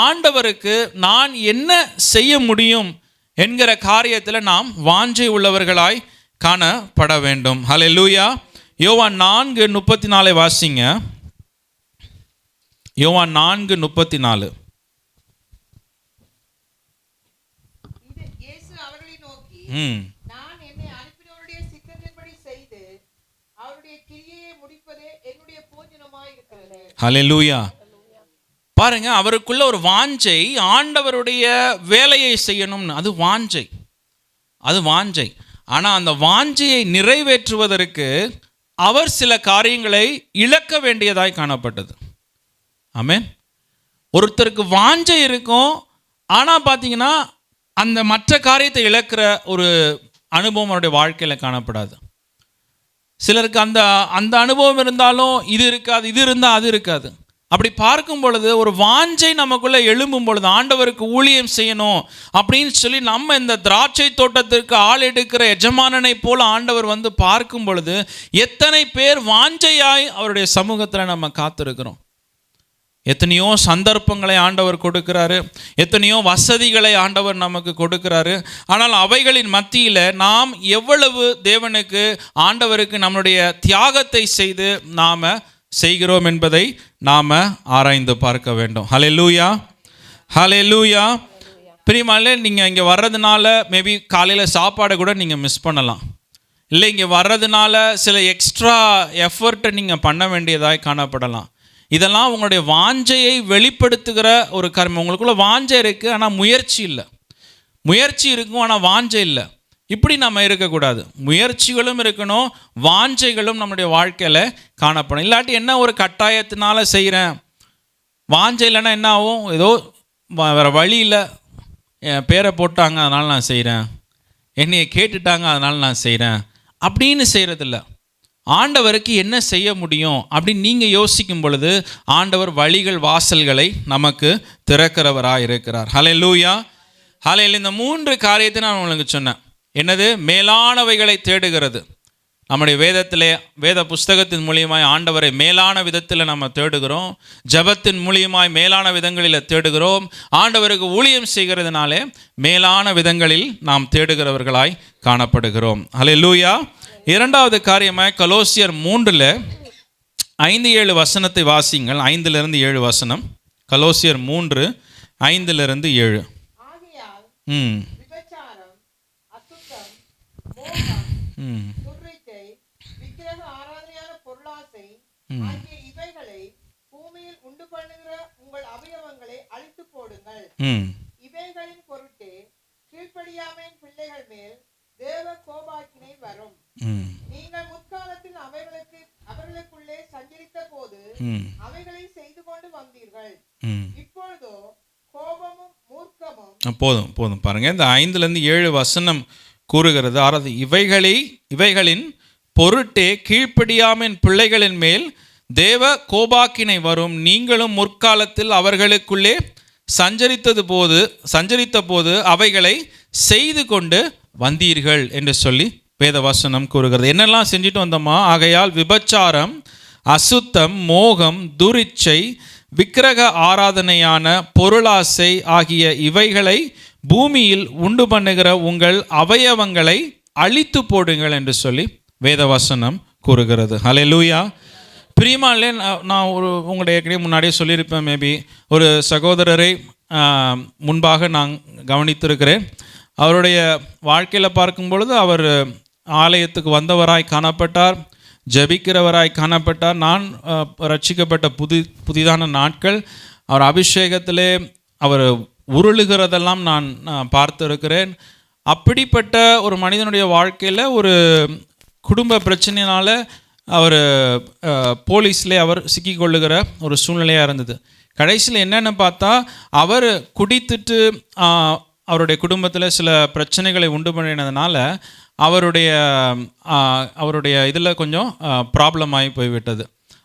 ஆண்டவருக்கு நான் என்ன செய்ய முடியும் என்கிற காரியத்தில் நாம் வாஞ்சை உள்ளவர்களாய் காணப்பட வேண்டும். ஹல்லேலூயா. யோவான் 4:34 வாசிங்க. யோவான் 4:34. இயேசு அவர்களை நோக்கி, ம் நான் என்னை அனுப்பினவருடைய சித்தத்தின்படி செய்து அவருடைய கிரியையை முடிப்பதே என்னுடைய போஜனமாய் இருக்கிறது. ஹல்லேலூயா. பாருங்க, அவருக்குள்ள ஒரு வாஞ்சை, ஆண்டவருடைய வேலையை செய்யணும்னு. அது வாஞ்சை, அது வாஞ்சை. ஆனால் அந்த வாஞ்சையை நிறைவேற்றுவதற்கு அவர் சில காரியங்களை இழக்க வேண்டியதாய் காணப்பட்டது. ஆமென். ஒருத்தருக்கு வாஞ்சை இருக்கும், ஆனால் பார்த்தீங்கன்னா அந்த மற்ற காரியத்தை இழக்கிற ஒரு அனுபவம் அவருடைய வாழ்க்கையில் காணப்படாது. சிலருக்கு அந்த அந்த அனுபவம் இருந்தாலும் இது இருக்காது, இது இருந்தால் அது இருக்காது. அப்படி பார்க்கும் பொழுது ஒரு வாஞ்சை நமக்குள்ளே எழும்பும் பொழுது, ஆண்டவருக்கு ஊழியம் செய்யணும் அப்படின்னு சொல்லி நம்ம இந்த திராட்சை தோட்டத்திற்கு ஆள் எடுக்கிற எஜமானனை போல ஆண்டவர் வந்து பார்க்கும் பொழுது, எத்தனை பேர் வாஞ்சையாய் அவருடைய சமூகத்தில் நம்ம காத்திருக்கிறோம். எத்தனையோ சந்தர்ப்பங்களை ஆண்டவர் கொடுக்கிறாரு, எத்தனையோ வசதிகளை ஆண்டவர் நமக்கு கொடுக்கிறாரு. ஆனால் அவைகளின் மத்தியில் நாம் எவ்வளவு தேவனுக்கு, ஆண்டவருக்கு நம்முடைய தியாகத்தை செய்து நாம் செய்கிறோம் என்பதை நாம் ஆராய்ந்து பார்க்க வேண்டும். ஹல்லேலூயா, ஹல்லேலூயா. பிரியமானவர்களே, நீங்கள் இங்கே வர்றதுனால மேபி காலையில் சாப்பாடை கூட நீங்கள் மிஸ் பண்ணலாம். இல்லை, இங்கே வர்றதுனால சில எக்ஸ்ட்ரா எஃபர்ட்டை நீங்கள் பண்ண வேண்டியதாய் காணப்படலாம். இதெல்லாம் உங்களுடைய வாஞ்சையை வெளிப்படுத்துகிற ஒரு கர்மம். உங்களுக்குள்ள வாஞ்சை இருக்குது, ஆனால் முயற்சி இல்லை. முயற்சி இருக்கும், ஆனால் வாஞ்சை இல்லை. இப்படி நம்ம இருக்கக்கூடாது. முயற்சிகளும் இருக்கணும், வாஞ்சைகளும் நம்முடைய வாழ்க்கையில் காணப்படும். இல்லாட்டி என்ன, ஒரு கட்டாயத்தினால செய்கிறேன், வாஞ்சை இல்லைன்னா என்ன ஆகும்? ஏதோ வேறு வழி இல்லை, என் பேரை போட்டாங்க அதனால் நான் செய்கிறேன், என்னையை கேட்டுட்டாங்க அதனால் நான் செய்கிறேன் அப்படின்னு செய்கிறதில்ல. ஆண்டவருக்கு என்ன செய்ய முடியும் அப்படின்னு நீங்கள் யோசிக்கும் பொழுது, ஆண்டவர் வழிகள் வாசல்களை நமக்கு திறக்கிறவராக இருக்கிறார். ஹல்லேலூயா, ஹல்லேலூயா. இந்த 3 காரியத்தை நான் உங்களுக்கு சொன்னேன். என்னது? மேலானவைகளை தேடுகிறது. நம்முடைய வேதத்திலே, வேத புஸ்தகத்தின் மூலியமாய் ஆண்டவரை மேலான விதத்தில் நம்ம தேடுகிறோம். ஜபத்தின் மூலியமாய் மேலான விதங்களில் தேடுகிறோம். ஆண்டவருக்கு ஊழியம் செய்கிறதுனாலே மேலான விதங்களில் நாம் தேடுகிறவர்களாய் காணப்படுகிறோம். ஹல்லேலூயா. 2வது காரியமாக கொலோசியர் 3:5-7 வசனத்தை வாசிங்கள். 5-7 வசனம். கொலோசியர் 3:5-7. ஆகையால் ம் விபச்சாரம், அசுத்தம், மோகம், துர்ச்சை, விக்கிரக ஆராதனையான பொருளாசை ஆகிய இவைகளை பூமியில் உண்டு பண்ணுகிற உங்கள் அவயவங்களை அழித்து போடுங்கள். இவைகளின் பொருட்டே கீழ்ப்படியாமையின் பிள்ளைகள் மேல் தேவ கோபாக்கினை வரும். நீங்கள் முற்காலத்தில் அவர்களுக்குள்ளே சஞ்சரித்த போது அவைகளை செய்து கொண்டு வந்தீர்கள். இப்பொழுதோ கோபமும் மூர்க்கமும். போதும் பாருங்க. இந்த 5-7 வசனம் கூறுகிறது, இவைகளின் பொருட்டே கீழ்ப்படியாமையின் பிள்ளைகளின் மேல் தேவ கோபாக்கினை வரும். நீங்களும் முற்காலத்தில் அவர்களுக்குள்ளே சஞ்சரித்த போது அவைகளை செய்து கொண்டு வந்தீர்கள் என்று சொல்லி வேதவசனம் கூறுகிறது. என்னெல்லாம் செஞ்சுட்டு வந்தோமா? ஆகையால் விபச்சாரம், அசுத்தம், மோகம், துரிச்சை, விக்கிரக ஆராதனையான பொருளாசை ஆகிய இவைகளை பூமியில் உண்டு பண்ணுகிற உங்கள் அவயவங்களை அழித்து போடுங்கள் என்று சொல்லி வேதவசனம் கூறுகிறது. ஹல்லேலூயா. பிரியமானவர்களே, நான் உங்களுடைய ஏற்கனவே முன்னாடியே சொல்லியிருப்பேன். மேபி ஒரு சகோதரரை முன்பாக நான் கவனித்திருக்கிறேன். அவருடைய வாழ்க்கையில் பார்க்கும் பொழுது அவர் ஆலயத்துக்கு வந்தவராய் காணப்பட்டார், ஜபிக்கிறவராய் காணப்பட்டார். நான் ரட்சிக்கப்பட்ட புதிதான நாட்கள் அவர் அபிஷேகத்திலே அவர் உருளுகிறதெல்லாம் நான் பார்த்திருக்கிறேன். அப்படிப்பட்ட ஒரு மனிதனுடைய வாழ்க்கையில் ஒரு குடும்ப பிரச்சனையினால் அவர் போலீஸ்லேயே அவர் சிக்கிக்கொள்ளுகிற ஒரு சூழ்நிலையாக இருந்தது. கடைசியில் என்னென்னு பார்த்தா, அவர் குடித்துட்டு அவருடைய குடும்பத்தில் சில பிரச்சனைகளை உண்டு பண்ணினதுனால அவருடைய இதில் கொஞ்சம் ப்ராப்ளம் ஆகி போய்விட்டது.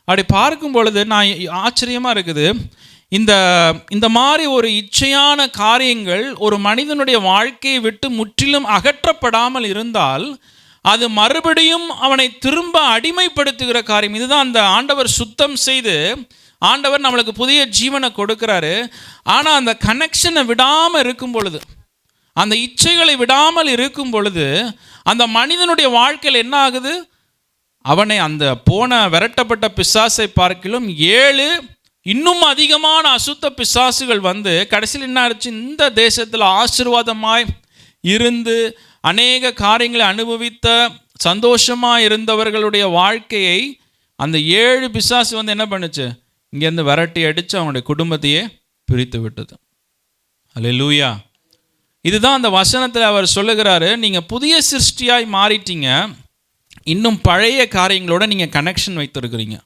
அப்படி பார்க்கும் பொழுது நான் ஆச்சரியமாக இருக்குது, இந்த மாதிரி ஒரு இச்சையான காரியங்கள் ஒரு மனிதனுடைய வாழ்க்கையை விட்டு முற்றிலும் அகற்றப்படாமல் இருந்தால் அது மறுபடியும் அவனை திரும்ப அடிமைப்படுத்துகிற காரியம். இதுதான் அந்த ஆண்டவர் சுத்தம் செய்து ஆண்டவர் நம்மளுக்கு புதிய ஜீவனை கொடுக்குறாரு. ஆனால் அந்த கனெக்ஷனை விடாமல் இருக்கும் பொழுது, அந்த இச்சைகளை விடாமல் இருக்கும் பொழுது அந்த மனிதனுடைய வாழ்க்கையில் என்ன ஆகுது? அவனை அந்த விரட்டப்பட்ட பிசாசை பார்க்கிலும் 7 இன்னும் அதிகமான அசுத்த பிசாசுகள் வந்து கடைசியில் என்ன ஆச்சு? இந்த தேசத்தில் ஆசீர்வாதமாய் இருந்து அநேக காரியங்களை அனுபவித்த சந்தோஷமாக இருந்தவர்களுடைய வாழ்க்கையை அந்த 7 பிசாசு வந்து என்ன பண்ணுச்சு? இங்கேருந்து விரட்டி அடித்து அவனுடைய குடும்பத்தையே பிரித்து விட்டது. அல்லேலூயா. இதுதான் அந்த வசனத்தில் அவர் சொல்லுகிறாரு, நீங்கள் புதிய சிருஷ்டியாய் மாறிட்டீங்க, இன்னும் பழைய காரியங்களோட நீங்கள் கனெக்ஷன் வைத்திருக்கிறீங்க.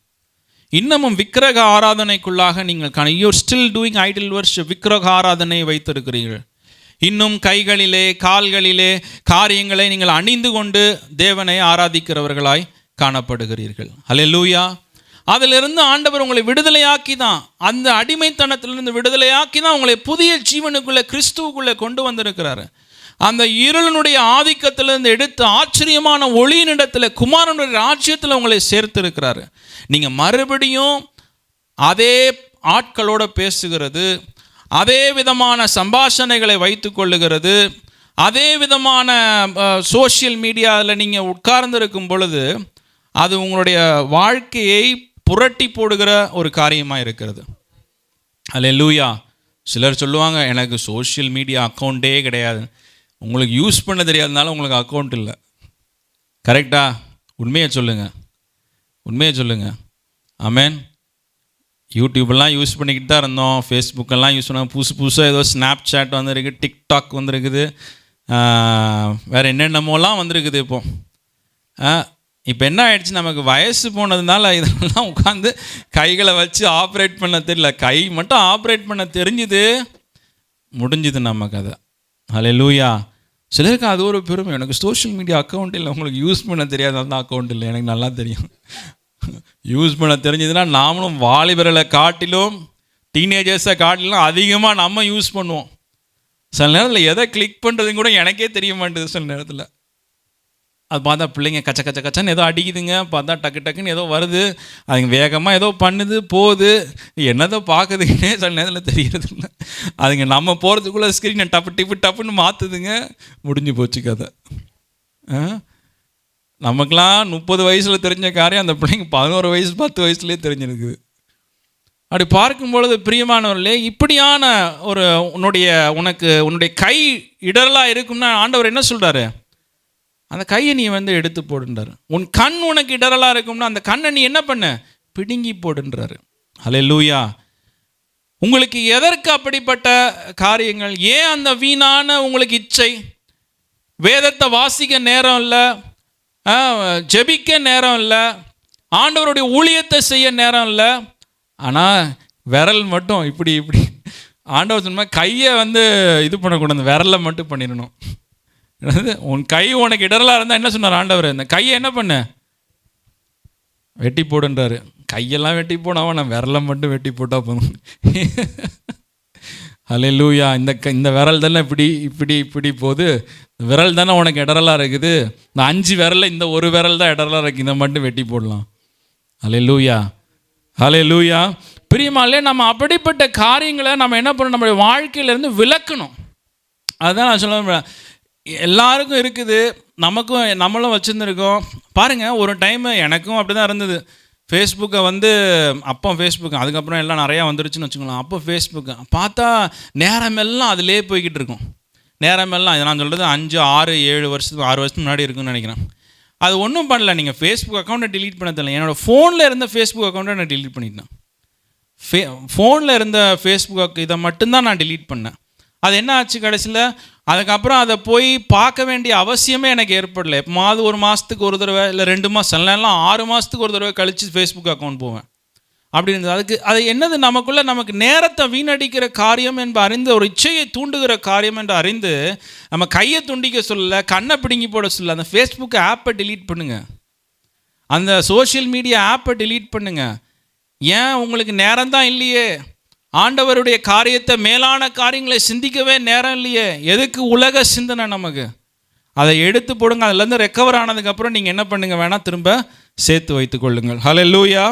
இன்னமும் விக்கிரக ஆராதனைக்குள்ளாக நீங்கள் you're still doing idol worship, விக்கிரக ஆராதனை வைத்திருக்கிறீர்கள். இன்னும் கைகளிலே கால்களிலே காரியங்களை நீங்கள் அணிந்து கொண்டு தேவனை ஆராதிக்கிறவர்களாய் காணப்படுகிறீர்கள். அல்லேலூயா. அதிலிருந்து ஆண்டவர் உங்களை விடுதலையாக்கி தான், அந்த அடிமைத்தனத்திலிருந்து விடுதலையாக்கி தான் உங்களை புதிய ஜீவனுக்குள்ளே கிறிஸ்துவுக்குள்ளே கொண்டு வந்திருக்கிறாரு. அந்த இருளினுடைய ஆதிக்கத்திலிருந்து எடுத்து ஆச்சரியமான ஒளியினிடத்தில் குமாரனுடைய ராஜ்யத்தில் உங்களை சேர்த்திருக்கிறாரு. நீங்கள் மறுபடியும் அதே ஆட்களோட பேசுகிறது, அதே விதமான சம்பாஷணைகளை வைத்து கொள்ளுகிறது, அதே விதமான சோஷியல் மீடியாவில் நீங்கள் உட்கார்ந்திருக்கும் பொழுது அது உங்களுடைய வாழ்க்கையை புரட்டி போடுகிற ஒரு காரியமாக இருக்கிறது. அல்லேலூயா. சிலர் சொல்லுவாங்க, எனக்கு சோஷியல் மீடியா அக்கௌண்ட்டே கிடையாது. உங்களுக்கு யூஸ் பண்ண தெரியாதனால உங்களுக்கு அக்கௌண்ட் இல்லை. கரெக்டா? உண்மையை சொல்லுங்கள், உண்மையை சொல்லுங்கள். ஆமேன். யூடியூப்லாம் யூஸ் பண்ணிக்கிட்டு தான் இருந்தோம், ஃபேஸ்புக்கெல்லாம் யூஸ் பண்ண, புதுசாக ஏதோ ஸ்னாப் சாட் வந்துருக்கு, டிக்டாக் வந்துருக்குது, வேறு என்னென்னமோலாம் வந்துருக்குது. இப்போ என்ன ஆயிடுச்சு, நமக்கு வயசு போனதுனால இதெல்லாம் உட்காந்து கைகளை வச்சு ஆப்ரேட் பண்ண தெரியல. கை மட்டும் ஆப்ரேட் பண்ண தெரிஞ்சுது, முடிஞ்சுது நம்ம கதை. அல்லேலூயா. சிலருக்கு அது ஒரு பெருமை, எனக்கு சோஷியல் மீடியா அக்கௌண்ட் இல்லை. உங்களுக்கு யூஸ் பண்ண தெரியாத தான் அக்கௌண்ட் இல்லை, எனக்கு நல்லா தெரியும். யூஸ் பண்ண தெரிஞ்சதுன்னா நாமளும் வாலிபர்களை காட்டிலும் டீனேஜர்ஸை காட்டிலும் அதிகமாக நம்ம யூஸ் பண்ணுவோம். சில நேரத்தில் எதை கிளிக் பண்ணுறதுன்னு கூட எனக்கே தெரிய மாட்டேது. சில நேரத்தில் அது பார்த்தா பிள்ளைங்க கச்ச கச்ச கச்சன்னு ஏதோ அடிக்குதுங்க, பார்த்தா டக்கு டக்குன்னு ஏதோ வருது, அதுங்க வேகமாக ஏதோ பண்ணுது போகுது, என்னதோ பார்க்குதுன்னே சில நேரத்தில் தெரியறது இல்லை. அதுங்க நம்ம போகிறதுக்குள்ளே ஸ்க்ரீனை டப்புன்னு மாற்றுதுங்க, முடிஞ்சு போச்சு கதை. நமக்கெலாம் 30 வயசில் தெரிஞ்ச காரியம் அந்த பிள்ளைங்க 11 வயசு 10 வயசுலேயே தெரிஞ்சிருக்குது. அப்படி பார்க்கும்பொழுது பிரியமானவர்களே, இப்படியான ஒரு உன்னுடைய கை இடரலாக இருக்கும்னா ஆண்டவர் என்ன சொல்கிறாரு? அந்த கையை நீ வந்து எடுத்து போடுன்றாரு. உன் கண் உனக்கு இடரலாக இருக்கும்னா அந்த கண்ணை நீ என்ன பண்ண? பிடுங்கி போடுன்றாரு. அல்லேலூயா. உங்களுக்கு எதற்கு அப்படிப்பட்ட காரியங்கள்? ஏன் அந்த வீணான உங்களுக்கு இச்சை? வேதத்தை வாசிக்க நேரம் இல்லை, ஜெபிக்க நேரம் இல்லை, ஆண்டவருடைய ஊழியத்தை செய்ய நேரம் இல்லை. ஆனால் விரல் மட்டும் இப்படி ஆண்டவர் சொன்ன கையை வந்து இது பண்ணக்கூடாது, விரலை மட்டும் பண்ணிடணும். உன் கை உனக்கு இடரலாக இருந்தால் என்ன சொன்னார் ஆண்டவர்? இந்த கையை என்ன பண்ண? வெட்டி போடுன்றாரு. கையெல்லாம் வெட்டி போடாமல் நான் விரலை மட்டும் வெட்டி போட்டால் போதும். அல்லேலூயா. இந்த விரல் தானே இப்படி போகுது, விரல் தானே உனக்கு இடரலாக இருக்குது. இந்த 5 விரலில் இந்த ஒரு விரல் தான் இடரலாக இருக்குது, இதை மட்டும் வெட்டி போடலாம். அல்லேலூயா. அல்லேலூயா. பிரியமாலே நம்ம அப்படிப்பட்ட காரியங்களை நம்ம என்ன பண்ணணும்? நம்மளுடைய வாழ்க்கையிலேருந்து விலக்கணும். அதுதான் நான் சொல்ல, எல்லாருக்கும் இருக்குது, நம்மளும் வச்சுருந்துருக்கோம். பாருங்கள், ஒரு டைமு எனக்கும் அப்படி தான் இருந்தது. ஃபேஸ்புக்கை வந்து அப்போ ஃபேஸ்புக்கு, அதுக்கப்புறம் எல்லாம் நிறையா வந்துருச்சுன்னு வச்சுக்கலாம். அப்போ ஃபேஸ்புக்கு பார்த்தா நேரமெல்லாம் அதிலே போய்கிட்டு இருக்கும். நேரமெல்லாம் இதை நான் சொல்கிறது 5 6 7 வருஷத்துக்கு முன்னாடி இருக்குன்னு நினைக்கிறேன். அது ஒன்றும் பண்ணல. நீங்கள் ஃபேஸ்புக் அக்கௌண்ட்டை டிலீட் பண்ண தெரியல. என்னோடய ஃபோனில் இருந்த ஃபேஸ்புக் அக்கௌண்ட்டை நான் டிலீட் பண்ணிட்டேன். ஃபோனில் இருந்த ஃபேஸ்புக் இதை மட்டும்தான் நான் டிலீட் பண்ணேன். அது என்ன ஆச்சு கடைசியில்? அதுக்கப்புறம் அதை போய் பார்க்க வேண்டிய அவசியமே எனக்கு ஏற்படலை. எப்போது ஒரு மாதத்துக்கு ஒரு தடவை இல்லை 2 மாதம், சில நேரம்லாம் 6 மாதத்துக்கு ஒரு தடவை கழித்து ஃபேஸ்புக் அக்கௌண்ட் போவேன். அப்படி இருந்தது. அது என்னது? நமக்கு நேரத்தை வீணடிக்கிற காரியம் என்று அறிந்து, ஒரு இச்சையை தூண்டுகிற காரியம் என்று அறிந்து, நம்ம கையை துண்டிக்க சொல்லலை, கண்ணை பிடுங்கி போட சொல்லலை. அந்த ஃபேஸ்புக் ஆப்பை டிலீட் பண்ணுங்கள், அந்த சோஷியல் மீடியா ஆப்பை டிலீட் பண்ணுங்கள். ஏன்? உங்களுக்கு நேரம் தான் இல்லையே. ஆண்டவருடைய காரியத்தை, மேலான காரியங்களை சிந்திக்கவே நேரம் இல்லையே. எதுக்கு உலக சிந்தனை நமக்கு? அதை எடுத்து போடுங்க. அதுலேருந்து ரெக்கவர் ஆனதுக்கப்புறம் நீங்கள் என்ன பண்ணுங்க வேணால் திரும்ப சேர்த்து வைத்து கொள்ளுங்கள். ஹல்லேலூயா.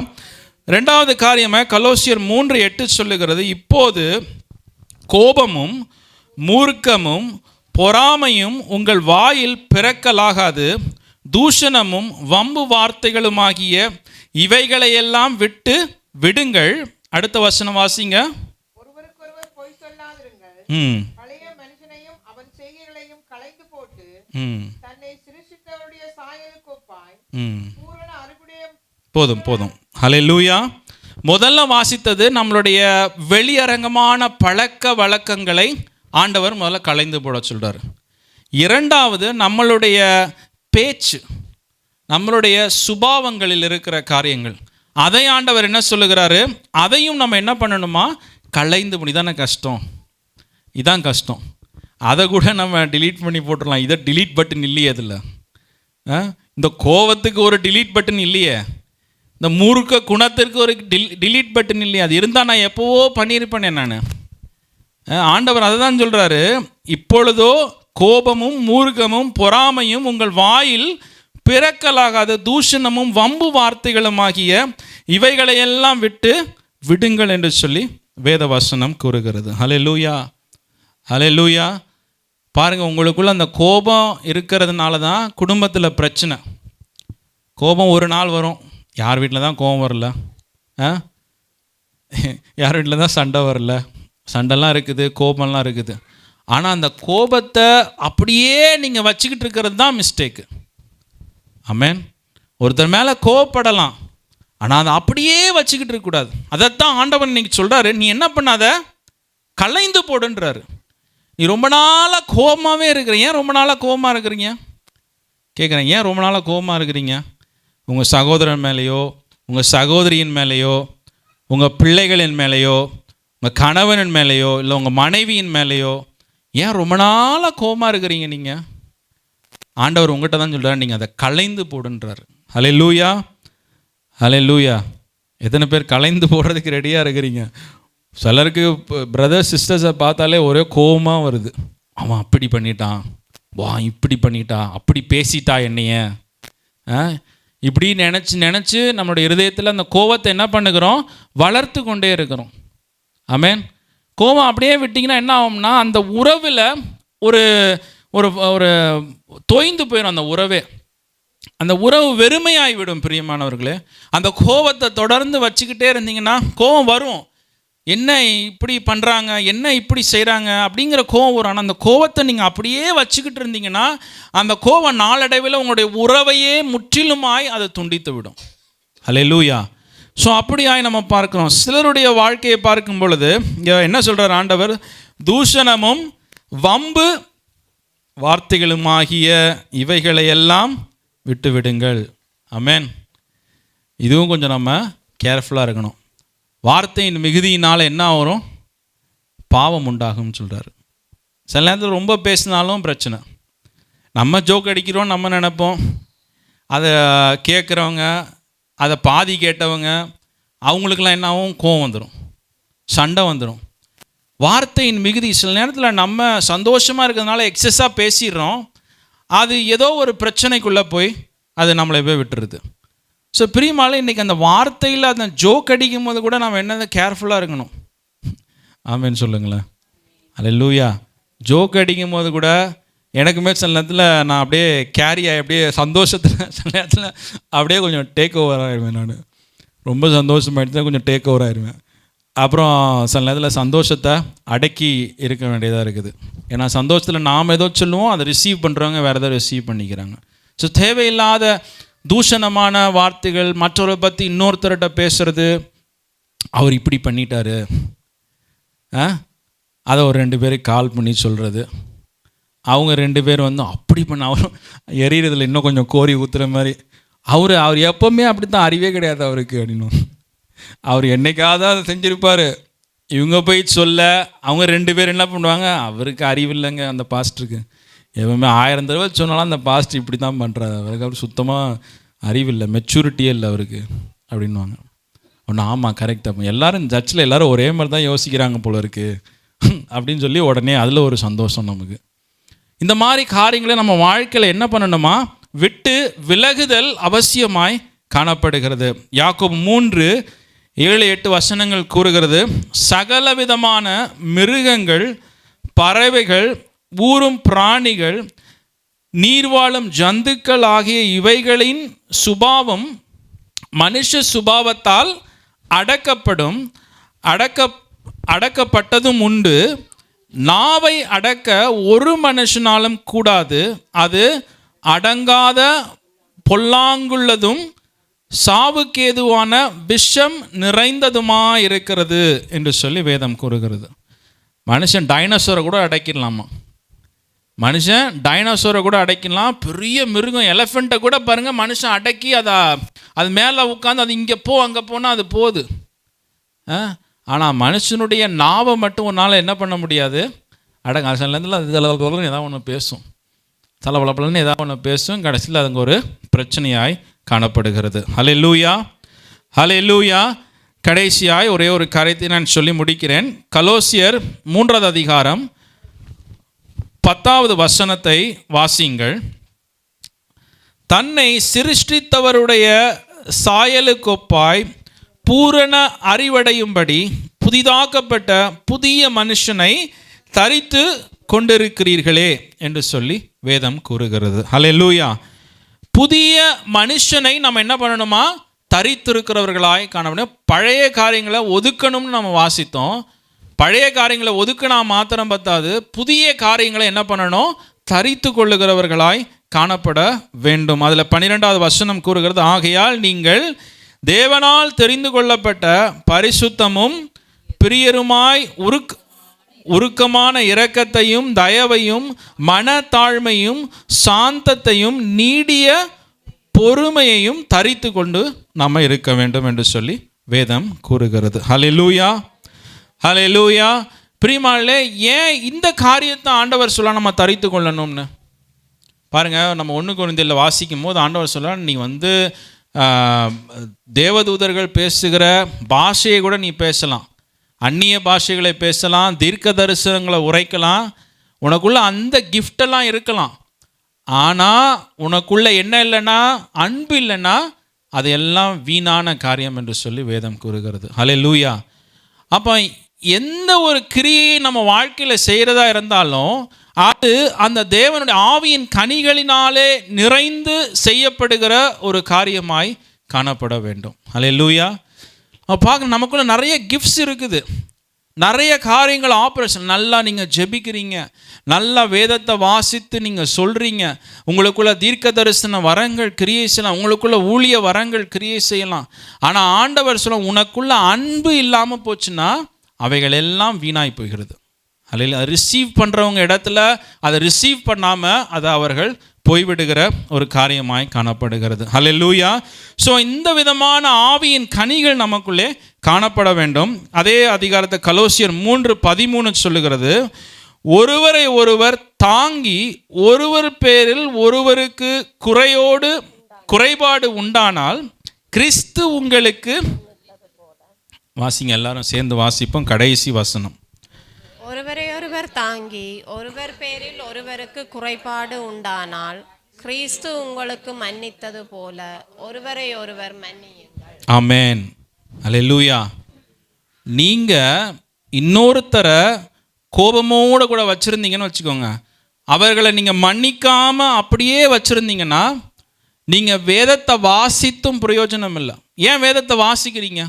2வது காரியமாக கொலோசியர் 3:8 சொல்லுகிறது, இப்போது கோபமும் மூர்க்கமும் பொறாமையும் உங்கள் வாயில் பிறக்கலாகாது, தூஷணமும் வம்பு வார்த்தைகளுமாகிய இவைகளையெல்லாம் விட்டு விடுங்கள். அடுத்த வசனம் வாசிங்க. ஒருவருக்கொருவர் பொய் சொல்லாதிருங்கள். பழைய மனுஷனையும் அவன் செய்கைகளையும் களைந்து போட்டு தன்னை சிருஷ்டித்தவருடைய சாயலுக்கு ஒப்பாய் பூரண அறிவுடைய. போதும். ஹல்லேலூயா. முதல்ல வாசித்தது நம்மளுடைய வெளியரங்கமான பழக்க வழக்கங்களை ஆண்டவர் முதல்ல களைந்து போட சொல்றாரு. இரண்டாவது, நம்மளுடைய பேச்சு, நம்மளுடைய சுபாவங்களில் இருக்கிற காரியங்கள், அதை ஆண்டவர் என்ன சொல்லுகிறாரு, அதையும் நம்ம என்ன பண்ணணுமா, களைந்து போட. இதான் கஷ்டம். அதை கூட நம்ம டிலீட் பண்ணி போட்டுடலாம். இதை டிலீட் பட்டன் இல்லையே அதில். இந்த கோவத்துக்கு ஒரு டிலீட் பட்டன் இல்லையே, இந்த மூர்க்க குணத்திற்கு ஒரு டிலீட் பட்டன் இல்லையே. அது இருந்தால் நான் எப்போவோ பண்ணியிருப்பேனே நான். ஆண்டவர் அதை தான் சொல்கிறாரு, இப்பொழுதோ கோபமும் மூர்க்கமும் பொறாமையும் உங்கள் வாயில் பிறக்கலாகாத தூஷணமும் வம்பு வார்த்தைகளுமாகிய இவைகளையெல்லாம் விட்டு விடுங்கள் என்று சொல்லி வேதவசனம் கூறுகிறது. ஹல்லேலூயா, ஹல்லேலூயா. பாருங்கள், உங்களுக்குள்ள அந்த கோபம் இருக்கிறதுனால தான் குடும்பத்தில் பிரச்சனை. கோபம் ஒரு நாள் வரும். யார் வீட்டில் தான் கோபம் வரல? யார் வீட்டில் தான் சண்டை வரல? சண்டைலாம் இருக்குது, கோபம்லாம் இருக்குது. ஆனால் அந்த கோபத்தை அப்படியே நீங்கள் வச்சுக்கிட்டு இருக்கிறது தான் மிஸ்டேக்கு. ஆமென். ஒருத்தர் மேலே கோபப்படலாம், ஆனால் அதை அப்படியே வச்சுக்கிட்டு இருக்கக்கூடாது. அதைத்தான் ஆண்டவன் இன்னைக்கு சொல்கிறாரு, நீ என்ன பண்ணாத, களைந்து போடுன்றாரு. நீ ரொம்ப நாளாக கோபமாகவே இருக்கிற. ஏன் ரொம்ப நாளாக கோபமாக இருக்கிறீங்க கேட்குறேன்? ஏன் ரொம்ப நாளாக கோபமாக இருக்கிறீங்க? உங்கள் சகோதரன் மேலேயோ, உங்கள் சகோதரியின் மேலேயோ, உங்கள் பிள்ளைகளின் மேலேயோ, உங்கள் கணவனின் மேலேயோ, இல்லை உங்கள் மனைவியின் மேலேயோ ஏன் ரொம்ப நாளாக கோபமாக இருக்கிறீங்க நீங்கள்? ஆண்டவர் உங்கள்கிட்ட தான் சொல்கிறார், நீங்கள் அதை களைந்து போடுன்றார். ஹல்லேலூயா, ஹல்லேலூயா. எத்தனை பேர் களைந்து போடுறதுக்கு ரெடியாக இருக்கிறீங்க? சிலருக்கு பிரதர்ஸ் சிஸ்டர்ஸை பார்த்தாலே ஒரே கோபமாக வருது. அவன் அப்படி பண்ணிட்டான், வா இப்படி பண்ணிட்டா, அப்படி பேசிட்டா என்னைய, இப்படி நினச்சி நம்மளுடைய இருதயத்தில் அந்த கோபத்தை என்ன பண்ணுகிறோம், வளர்த்து கொண்டே இருக்கிறோம். ஆமென். கோபம் அப்படியே விட்டிங்கன்னா என்ன ஆகும்னா, அந்த உறவில் ஒரு ஒரு ஒரு தொய்ந்து போயிடும் அந்த உறவே. அந்த உறவு வெறுமையாகிவிடும். பிரியமானவர்களே, அந்த கோபத்தை தொடர்ந்து வச்சுக்கிட்டே இருந்தீங்கன்னா கோபம் வரும். என்ன இப்படி பண்ணுறாங்க, என்ன இப்படி செய்கிறாங்க அப்படிங்கிற கோபம் வரும். ஆனால் அந்த கோபத்தை நீங்கள் அப்படியே வச்சுக்கிட்டு இருந்தீங்கன்னா அந்த கோபம் நாளடைவில் உங்களுடைய உறவையே முற்றிலுமாய் அதை துண்டித்து விடும். ஹல்லேலூயா. ஸோ அப்படியாய் நம்ம பார்க்குறோம். சிலருடைய வாழ்க்கையை பார்க்கும் பொழுது இங்கே என்ன சொல்கிறார் ஆண்டவர், தூஷணமும் வம்பு வார்த்தைகளுமாகிய இவைகளையெல்லாம் விட்டு விடுங்கள். ஆமென். இதுவும் கொஞ்சம் நம்ம கேர்ஃபுல்லாக இருக்கணும். வார்த்தையின் மிகுதியினால் என்ன வரும், பாவம் உண்டாகும்னு சொல்கிறார். சில நேரத்தில் ரொம்ப பேசினாலும் பிரச்சனை. நம்ம ஜோக் அடிக்கிறோம் நம்ம நினைப்போம், அதை கேட்குறவங்க, அதை பாதி கேட்டவங்க, அவங்களுக்கெல்லாம் என்ன ஆகும், கோவம் வந்துடும், சண்டை வந்துடும். வார்த்தையின் மிகுதி, சில நேரத்தில் நம்ம சந்தோஷமாக இருக்கிறதுனால எக்ஸஸாக பேசிடுறோம், அது ஏதோ ஒரு பிரச்சனைக்குள்ளே போய் அது நம்மளை போய் விட்டுருது. ஸோ பிரியமால இன்றைக்கி அந்த வார்த்தையில் அந்த ஜோக் அடிக்கும் போது கூட நம்ம என்னதை கேர்ஃபுல்லாக இருக்கணும். ஆமென் சொல்லுங்களேன். ஹல்லேலூயா. ஜோக் அடிக்கும் போது கூட எனக்குமே சில நேரத்தில் நான் அப்படியே கேரி ஆகி அப்படியே சந்தோஷத்தில் சில நேரத்தில் அப்படியே கொஞ்சம் டேக் ஓவர் ஆகிடுவேன். நான் ரொம்ப சந்தோஷமாகிட்டு கொஞ்சம் டேக் ஓவர் ஆகிடுவேன். அப்புறம் சில நேரத்தில் சந்தோஷத்தை அடக்கி இருக்க வேண்டியதாக இருக்குது. ஏன்னா சந்தோஷத்தில் நாம் ஏதோ சொல்லுவோம், அதை ரிசீவ் பண்ணுறவங்க வேறு ஏதோ ரிசீவ் பண்ணிக்கிறாங்க. ஸோ தேவையில்லாத தூஷணமான வார்த்தைகள், மற்றவரை பற்றி இன்னொருத்தர்கிட்ட பேசுகிறது, அவர் இப்படி பண்ணிட்டாரு, அதை ஒரு 2 பேருக்கு கால் பண்ணி சொல்கிறது, அவங்க 2 பேர் வந்து அப்படி பண்ண, அவரும் எரியறதில் இன்னும் கொஞ்சம் கோரி ஊற்றுற மாதிரி, அவர் எப்போவுமே அப்படி தான், அறிவே கிடையாது அவருக்கு அப்படின்னு. அவர் என்னைக்காவது அதை செஞ்சுருப்பார். இவங்க போய் சொல்ல அவங்க 2 பேர் என்ன பண்ணுவாங்க, அவருக்கு அறிவு இல்லைங்க அந்த பாஸ்டருக்கு, எப்பவுமே 1000 தடவை சொன்னாலும் அந்த பாஸ்டர் இப்படி தான் பண்ணுறாரு, அவருக்கு அவர் சுத்தமாக அறிவில்லை, மெச்சூரிட்டியே இல்லை அவருக்கு அப்படின்வாங்க. ஒன்று ஆமாம் கரெக்டாக, எல்லோரும் சர்ச்சில் எல்லோரும் ஒரே மாதிரி தான் யோசிக்கிறாங்க போல இருக்குது அப்படின்னு சொல்லி உடனே அதில் ஒரு சந்தோஷம் நமக்கு. இந்த மாதிரி காரியங்களை நம்ம வாழ்க்கையில் என்ன பண்ணணுமா, விட்டு விலகுதல் அவசியமாய் காணப்படுகிறது. யாக்கோபு 3:7-8 வசனங்கள் கூறுகிறது, சகலவிதமான மிருகங்கள், பறவைகள், ஊரும் பிராணிகள், நீர்வாழும் ஜந்துக்கள் ஆகிய இவைகளின் சுபாவம் மனுஷ சுபாவத்தால் அடக்கப்பட்டதும் உண்டு. நாவை அடக்க ஒரு மனுஷனாலும் கூடாது. அது அடங்காத பொல்லாங்குள்ளதும் சாவுக்கேதுவான விஷம் நிறைந்ததுமாயிருக்கிறது என்று சொல்லி வேதம் கூறுகிறது. மனுஷன் டைனோசரை கூட அடக்கிடலாமா? மனுஷன் டைனோசரை கூட அடக்கிடலாம். பெரிய மிருகம் எலஃபெண்ட்டை கூட பாருங்கள், மனுஷன் அடக்கி அது மேலே உட்காந்து அது இங்கே போ அங்கே போனால் அது போகுது. ஆனால் மனுஷனுடைய நாவை மட்டும் ஒரு நாள் என்ன பண்ண முடியாது, சிலதுல அது ஏதாவது ஒன்று பேசும், தலபலப்பலன்னு ஏதாவது ஒன்று பேசும். கடைசியில் அதுங்க ஒரு பிரச்சனையாய் காணப்படுகிறது. ஹல்லேலூயா, ஹல்லேலூயா. கடைசியாய் ஒரே ஒரு காரியத்தை நான் சொல்லி முடிக்கிறேன். கொலோசியர் 3வது அதிகாரம் 10வது வசனத்தை வாசியுங்கள். தன்னை சிருஷ்டித்தவருடைய சாயலுக்கொப்பாய் பூரண அறிவடையும்படி புதிதாக்கப்பட்ட புதிய மனுஷனை தரித்து கொண்டிருக்கிறீர்களே என்று சொல்லி வேதம் கூறுகிறது. ஹல்லேலூயா. புதிய மனுஷனை நம்ம என்ன பண்ணணுமா? தரித்திருக்கிறவர்களாய் காண முடியும். பழைய காரியங்களை ஒதுக்கணும்னு நம்ம வாசித்தோம். பழைய காரியங்களை ஒதுக்கினா மாத்திரம் பத்தாது, புதிய காரியங்களை என்ன பண்ணணும்? தரித்து கொள்ளுகிறவர்களாய் காணப்பட வேண்டும். அதில் 12வது வசனம் கூறுகிறது, ஆகையால் நீங்கள் தேவனால் தெரிந்து கொள்ளப்பட்ட பரிசுத்தமும் பிரியருமாய் உருக்கமான இரக்கத்தையும் தயவையும் மனத்தாழ்மையும் சாந்தத்தையும் நீடிய பொறுமையையும் தரித்து கொண்டு நம்ம இருக்க வேண்டும் என்று சொல்லி வேதம் கூறுகிறது. ஹல்லேலூயா, ஹல்லேலூயா. பிரியமானவர்களே, ஏன் இந்த காரியத்தை ஆண்டவர் சொல்ல நம்ம தரித்து கொள்ளணும்னு பாருங்கள். நம்ம 1 கொரிந்தியரில் வாசிக்கும் போது ஆண்டவர் சொல்ல, நீ தேவதூதர்கள் பேசுகிற பாஷையை கூட நீ பேசலாம், அந்நிய பாஷைகளை பேசலாம், தீர்க்க தரிசனங்களை உரைக்கலாம், உனக்குள்ள அந்த கிஃப்டெல்லாம் இருக்கலாம். ஆனால் உனக்குள்ள என்ன இல்லைன்னா, அன்பு இல்லைன்னா அது எல்லாம் வீணான காரியம் என்று சொல்லி வேதம் கூறுகிறது. ஹல்லேலூயா. அப்போ எந்த ஒரு கிரியையை நம்ம வாழ்க்கையில் செய்கிறதா இருந்தாலும் அது அந்த தேவனுடைய ஆவியின் கனிகளினாலே நிறைந்து செய்யப்படுகிற ஒரு காரியமாய் காணப்பட வேண்டும். ஹல்லேலூயா. பார்க்க நமக்குள்ள நிறைய கிஃப்ட்ஸ் இருக்குது, நிறைய காரியங்கள் ஆப்ரேஷன். நல்லா நீங்கள் ஜெபிக்கிறீங்க, நல்லா வேதத்தை வாசித்து நீங்கள் சொல்கிறீங்க, உங்களுக்குள்ள தீர்க்க தரிசன வரங்கள் கிரியை செய்யலாம், உங்களுக்குள்ள ஊழிய வரங்கள் கிரியை செய்யலாம். ஆனால் ஆண்டவர் சொல்ல, உனக்குள்ள அன்பு இல்லாமல் போச்சுன்னா அவைகள் எல்லாம் வீணாய் போகிறது. அதில் ரிசீவ் பண்ணுறவங்க இடத்துல அதை ரிசீவ் பண்ணாமல் அதை அவர்கள் போய்விடுகிற ஒரு காரியமாய் காணப்படுகிறது. ஹல்லேலூயா. ஸோ இந்த விதமான ஆவியின் கனிகள் நமக்குள்ளே காணப்பட வேண்டும். அதே அதிகாரத்தை கொலோசியர் 3:13 சொல்லுகிறது, ஒருவரை ஒருவர் தாங்கி ஒருவர் பேரில் ஒருவருக்கு குறைபாடு உண்டானால் கிறிஸ்து உங்களுக்கு, வாசிங்க எல்லாரும் சேர்ந்து வாசிப்போம், கடைசி வசனம். ஒருவரை ஒருவர் தாங்கி ஒருவர் பேரில் ஒருவருக்கு குறைபாடு உண்டானால் கிறிஸ்து உங்களுக்கு மன்னித்தது போல ஒருவரை ஒருவர் மன்னியுங்கள். ஆமென், அல்லேலூயா. நீங்கள் இன்னொருத்தரை கோபமோடு கூட வச்சுருந்தீங்கன்னு வச்சுக்கோங்க, அவர்களை நீங்கள் மன்னிக்காமல் அப்படியே வச்சுருந்தீங்கன்னா நீங்கள் வேதத்தை வாசித்தும் பிரயோஜனம் இல்லை. ஏன் வேதத்தை வாசிக்கிறீங்க?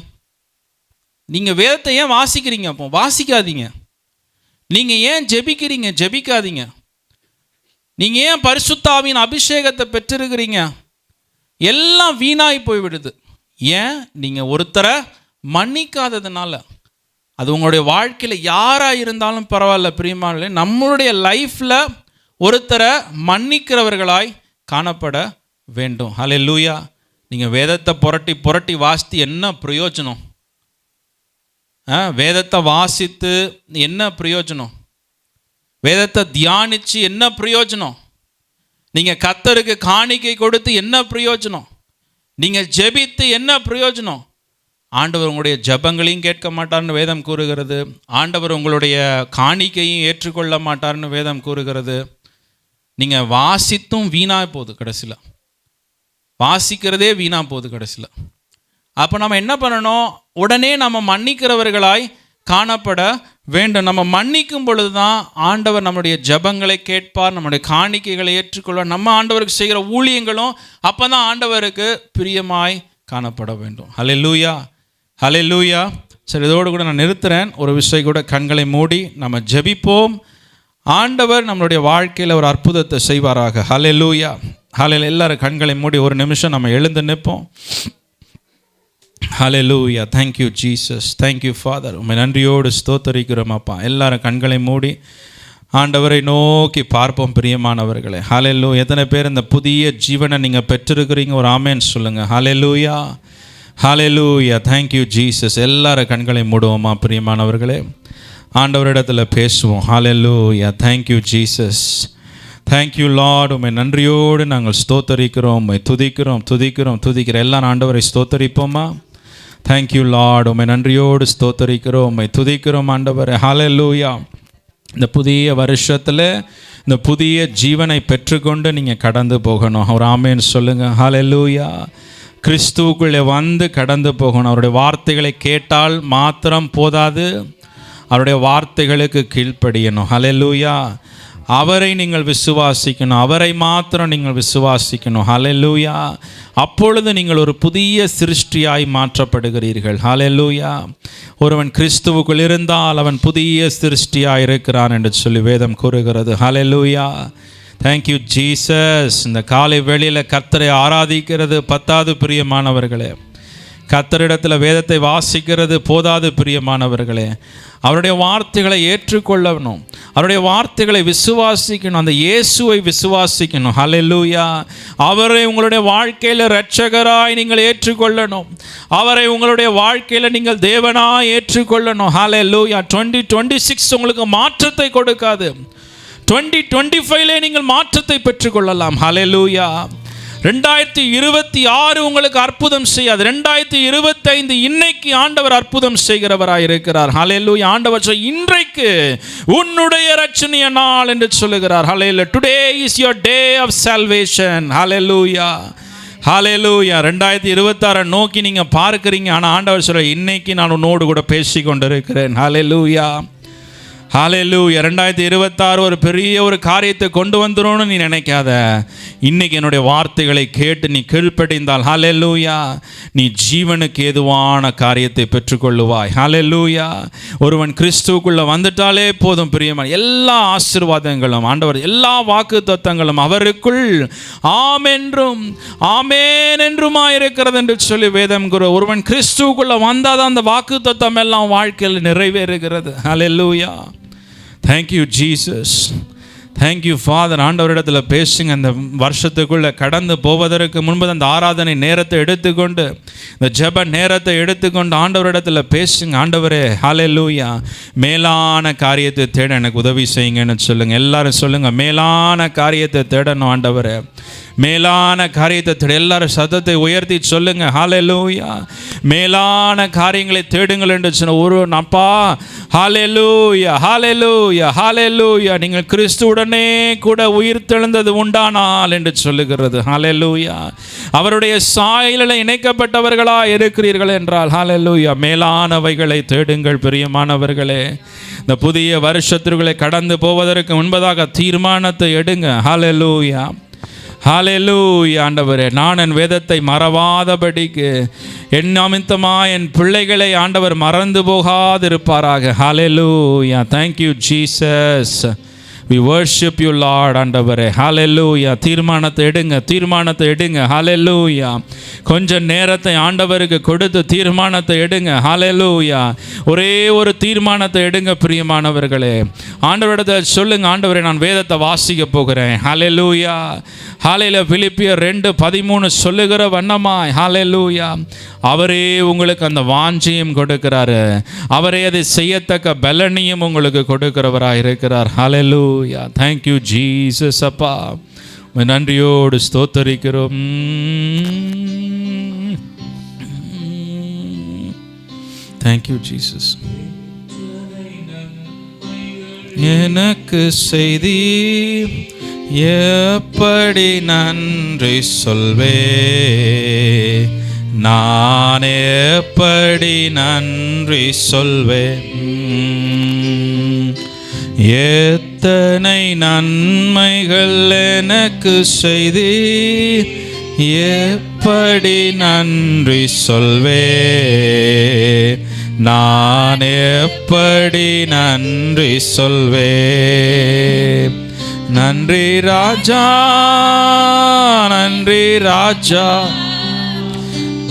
நீங்கள் வேதத்தை ஏன் வாசிக்கிறீங்க? அப்போ வாசிக்காதீங்க. நீங்கள் ஏன் ஜெபிக்கிறீங்க? ஜெபிக்காதீங்க. நீங்கள் ஏன் பரிசுத்த ஆவியின் அபிஷேகத்தை பெற்றிருக்கிறீங்க? எல்லாம் வீணாய் போய்விடுது. ஏன்? நீங்கள் ஒருத்தரை மன்னிக்காததுனால. அது உங்களுடைய வாழ்க்கையில் யாராக இருந்தாலும் பரவாயில்ல பிரியமானவர்களே, நம்மளுடைய லைஃப்பில் ஒருத்தரை மன்னிக்கிறவர்களாய் காணப்பட வேண்டும். ஹல்லேலூயா. நீங்கள் வேதத்தை புரட்டி வாசித்து என்ன பிரயோஜனம்? வேதத்தை வாசித்து என்ன பிரயோஜனம்? வேதத்தை தியானித்து என்ன பிரயோஜனம்? நீங்கள் கர்த்தருக்கு காணிக்கை கொடுத்து என்ன பிரயோஜனம்? நீங்கள் ஜெபித்து என்ன பிரயோஜனம்? ஆண்டவர் உங்களுடைய ஜெபங்களையும் கேட்க மாட்டார்னு வேதம் கூறுகிறது. ஆண்டவர் உங்களுடைய காணிக்கையும் ஏற்றுக்கொள்ள மாட்டார்னு வேதம் கூறுகிறது. நீங்கள் வாசித்தும் வீணாக போகுது, கடைசியில் வாசிக்கிறதே வீணாக போகுது கடைசியில். அப்போ நம்ம என்ன பண்ணணும்? உடனே நம்ம மன்னிக்கிறவர்களாய் காணப்பட வேண்டும். நம்ம மன்னிக்கும் பொழுது தான் ஆண்டவர் நம்முடைய ஜெபங்களை கேட்பார், நம்முடைய காணிக்கைகளை ஏற்றுக்கொள்வார். நம்ம ஆண்டவருக்கு செய்கிற ஊழியங்களும் அப்போ தான் ஆண்டவருக்கு பிரியமாய் காணப்பட வேண்டும். ஹல்லேலூயா, ஹல்லேலூயா. சரி, இதோடு கூட நான் நிறுத்துகிறேன். ஒரு விஷயம் கூட கண்களை மூடி நம்ம ஜெபிப்போம். ஆண்டவர் நம்மளுடைய வாழ்க்கையில் ஒரு அற்புதத்தை செய்வாராக. ஹல்லேலூயா, ஹல்லேலூயா. எல்லாரும் கண்களை மூடி ஒரு நிமிஷம் நம்ம எழுந்து நிற்போம். Hallelujah. Thank you Jesus, thank you Father. உம்மை நன்றியோடு ஸ்தோத்தரிக்கிறோம் அப்பா. எல்லாரும் கண்களை மூடி ஆண்டவரை நோக்கி பார்ப்போம் பிரியமானவர்களே. ஹல்லேலூயா. எத்தனை பேர் இந்த புதிய ஜீவனை நீங்கள் பெற்றிருக்கிறீங்க? ஒரு ஆமேன் சொல்லுங்கள். Hallelujah, hallelujah. Thank you Jesus. எல்லாரும் கண்களை மூடுவோமா பிரியமானவர்களே? ஆண்டவரிடத்தில் பேசுவோம். Hallelujah. Thank you Jesus, thank you Lord. உம்மை நன்றியோடு நாங்கள் ஸ்தோத்தரிக்கிறோம், உம்மை துதிக்கிறோம். எல்லாரும் ஆண்டவரை ஸ்தோத்தரிப்போமா? Thank you Lord. உம்மை நன்றியோடு ஸ்தோத்தரிக்கிறோம், உம்மை துதிக்கிறோம் ஆண்டவரே. ஹல்லேலூயா. இந்த புதிய வருஷத்தில் இந்த புதிய ஜீவனை பெற்றுக்கொண்டு நீங்கள் கடந்து போகணும். ஒரு ஆமேன்னு சொல்லுங்கள். ஹல்லேலூயா. கிறிஸ்துவுக்குள்ளே வந்து கடந்து போகணும். அவருடைய வார்த்தைகளை கேட்டால் மாத்திரம் போதாது, அவருடைய வார்த்தைகளுக்கு கீழ்ப்படியணும். ஹல்லேலூயா. அவரை நீங்கள் விசுவாசிக்கணும், அவரை மாத்திரம் நீங்கள் விசுவாசிக்கணும். ஹல்லேலூயா. அப்பொழுது நீங்கள் ஒரு புதிய சிருஷ்டியாய் மாற்றப்படுகிறீர்கள். ஹல்லேலூயா. ஒருவன் கிறிஸ்துவுக்குள் இருந்தால் அவன் புதிய சிருஷ்டியாய் இருக்கிறான் என்று சொல்லி வேதம் கூறுகிறது. ஹல்லேலூயா. Thank you Jesus. இந்த காலை வேளையில் கர்த்தரை ஆராதிக்கிறது பத்தாது பிரியமானவர்களே. கர்த்தரிடத்தில் வேதத்தை வாசிக்கிறது போதாது பிரியமானவர்களே. அவருடைய வார்த்தைகளை ஏற்றுக்கொள்ளணும், அவருடைய வார்த்தைகளை விசுவாசிக்கணும், அந்த இயேசுவை விசுவாசிக்கணும். ஹல்லேலூயா. அவரை உங்களுடைய வாழ்க்கையில் இரட்சகராய் நீங்கள் ஏற்றுக்கொள்ளணும், அவரை உங்களுடைய வாழ்க்கையில் நீங்கள் தேவனாய் ஏற்றுக்கொள்ளணும். ஹல்லேலூயா. 2026 உங்களுக்கு மாற்றத்தை கொடுக்காது, 2025 நீங்கள் மாற்றத்தை பெற்றுக்கொள்ளலாம். ஹல்லேலூயா. 2026 உங்களுக்கு அற்புதம் செய்யாது, 2025 இன்னைக்கு ஆண்டவர் அற்புதம் செய்கிறவராய் இருக்கிறார். ஹல்லேலூயா. ஆண்டவர் இன்றைக்கு உன்னுடைய இரட்சணிய நாள் என்று சொல்லுகிறார். Hallelujah. Today is your day of salvation. Hallelujah, hallelujah. 2026 நோக்கி நீங்கள் பார்க்குறீங்க, ஆனால் ஆண்டவர் சொல்ற இன்னைக்கு நான் உன்னோடு கூட பேசி கொண்டிருக்கிறேன். ஹல்லேலூயா, ஹல்லேலூயா. 2026 ஒரு பெரிய ஒரு காரியத்தை கொண்டு வந்துடணும்னு நீ நினைக்காத. இன்னைக்கு என்னுடைய வார்த்தைகளை கேட்டு நீ கீழ்ப்படிந்தால் ஹல்லேலூயா, நீ ஜீவனுக்கு ஏதுவான காரியத்தை பெற்றுக்கொள்ளுவாய். ஹல்லேலூயா. ஒருவன் கிறிஸ்துவுக்குள்ளே வந்துட்டாலே போதும் பிரியமான எல்லா ஆசீர்வாதங்களும் ஆண்டவர், எல்லா வாக்குத்தத்தங்களும் அவருக்குள் ஆம் என்றும் ஆமேன் என்றுமாயிருக்கிறது என்று சொல்லி வேதம் கூறு. ஒருவன் கிறிஸ்துவுக்குள்ளே வந்தால் தான் அந்த வாக்குத்தத்தம் எல்லாம் வாழ்க்கையில் நிறைவேறுகிறது. Hallelujah. Thank you Jesus, thank you Father. ஆண்டவரிடத்தில் பேசுங்க. அந்த வருஷத்துக்குள்ளே கடந்து போவதற்கு முன்பு அந்த ஆராதனை நேரத்தை எடுத்துக்கொண்டு, இந்த ஜெப நேரத்தை எடுத்துக்கொண்டு ஆண்டவரிடத்தில் பேசுங்க. ஆண்டவரே ஹல்லேலூயா, மேலான காரியத்தை தேட எனக்கு உதவி செய்யுங்கன்னு சொல்லுங்கள். எல்லாரும் சொல்லுங்கள், மேலான காரியத்தை தேடணும் ஆண்டவரே, மேலான காரியத்தை தேட. எல்லாரும் சத்தத்தை உயர்த்தி சொல்லுங்க. ஹல்லேலூயா. மேலான காரியங்களை தேடுங்கள் என்று சொன்ன ஒரு அப்பா. ஹல்லேலூயா, ஹல்லேலூயா, ஹல்லேலூயா. நீங்கள் கிறிஸ்துவுடனே கூட உயிர் தெழுந்தது உண்டானால் என்று சொல்லுகிறது. ஹல்லேலூயா. அவருடைய சாயலில் இணைக்கப்பட்டவர்களா இருக்கிறீர்கள் என்றால் ஹல்லேலூயா, மேலானவைகளை தேடுங்கள் பிரியமானவர்களே. இந்த புதிய வருஷத்திற்குள்ளே கடந்து போவதற்கு முன்பதாக தீர்மானத்தை எடுங்க. ஹல்லேலூயா, ஹல்லேலூயா. ஆண்டவரே, நான் என் வேதத்தை மறவாதபடிக்கு என் நிமித்தமாக என் பிள்ளைகளை ஆண்டவர் மறந்து போகாதிருப்பாராக. Hallelujah. Thank you Jesus. We worship you Lord. ஆண்டவரே ஹல்லேலூயா. தீர்மானத்தை எடுங்க. ஹல்லேலூயா. கொஞ்ச நேரத்தை ஆண்டவருக்கு கொடுத்து தீர்மானத்தை எடுங்க. ஹல்லேலூயா. ஒரே ஒரு தீர்மானத்தை எடுங்க பிரியமானவர்களே. ஆண்டவரிடத்தை சொல்லுங்க, ஆண்டவரே நான் வேதத்தை வாசிக்க போகிறேன். ஹல்லேலூயா. ஹல்லேலூயா. பிலிப்பியர் 2:13 சொல்லுகிற வண்ணமாய் ஹல்லேலூயா, அவரே உங்களுக்கு அந்த வாஞ்சையும் கொடுக்கிறாரு, அவரே அதை செய்யத்தக்க பலனையும் உங்களுக்கு கொடுக்கிறவராக இருக்கிறார். ஹல்லேலூயா. Thank you Jesus. அப்பா நன்றியோடு ஸ்தோத்தரிக்கிறோம். Thank you Jesus. எனக்கு செய்தி எப்படி நன்றி சொல்வே, நான் எப்படி நன்றி சொல்வேன். எத்தனை நன்மைகள் எனக்கு செய்தீர், எப்படி நன்றி சொல்வேன், நான் எப்படி நன்றி சொல்வேன். நன்றி ராஜா, நன்றி ராஜா,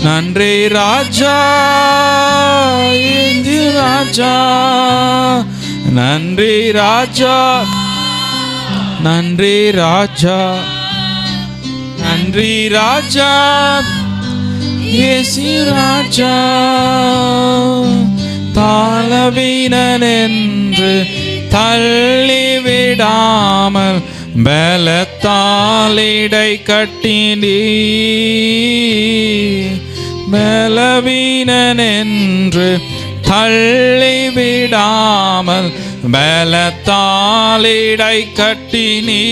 நன்றி ராஜா, இந்து ராஜா, நன்றி ராஜா, நன்றி ராஜா, நன்றி ராஜா, இயேசு ராஜா. தாளவீனன் என்று தள்ளிவிடாமல் பலத்தால் இடை கட்டினீ, பலவீனன் என்று தள்ளிவிடாமல் பலத்தால் இடை கட்டினீ,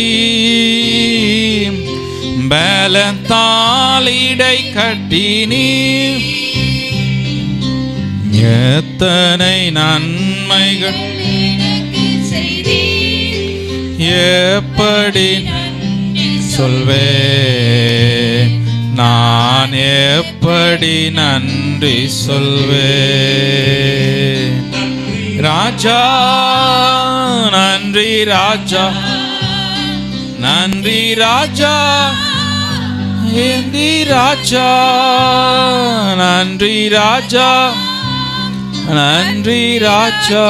பலத்தால் இடை கட்டினீ. எத்தனை நன்மைகள் எப்படி சொல்வேன், நான் எப்படி நன்றி சொல்வேன். ராஜா, நன்றி ராஜா, நன்றி ராஜா, நன்றி ராஜா, நன்றி ராஜா, நன்றி ராஜா,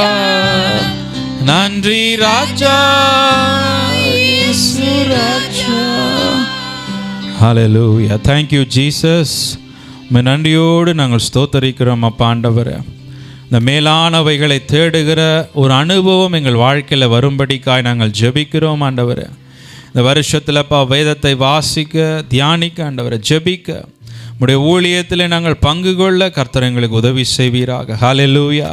நன்றி ராஜா, இயேசு ராஜா. ஹல்லேலூயா. Thank you Jesus. நன்றியோடு நாங்கள் ஸ்தோத்தரிக்கிறோம் அப்பா ஆண்டவரே. இந்த மேலானவைகளை தேடுகிற ஒரு அனுபவம் எங்கள் வாழ்க்கையில் வரும்படிக்காய் நாங்கள் ஜெபிக்கிறோம் ஆண்டவரே. இந்த வருஷத்தில்ப்பா வேதத்தை வாசிக்க, தியானிக்க ஆண்டவரை, ஜெபிக்க, உடைய ஊழியத்தில் நாங்கள் பங்கு கொள்ள கர்த்தர் எங்களுக்கு உதவி செய்வீராக. ஹல்லேலூயா.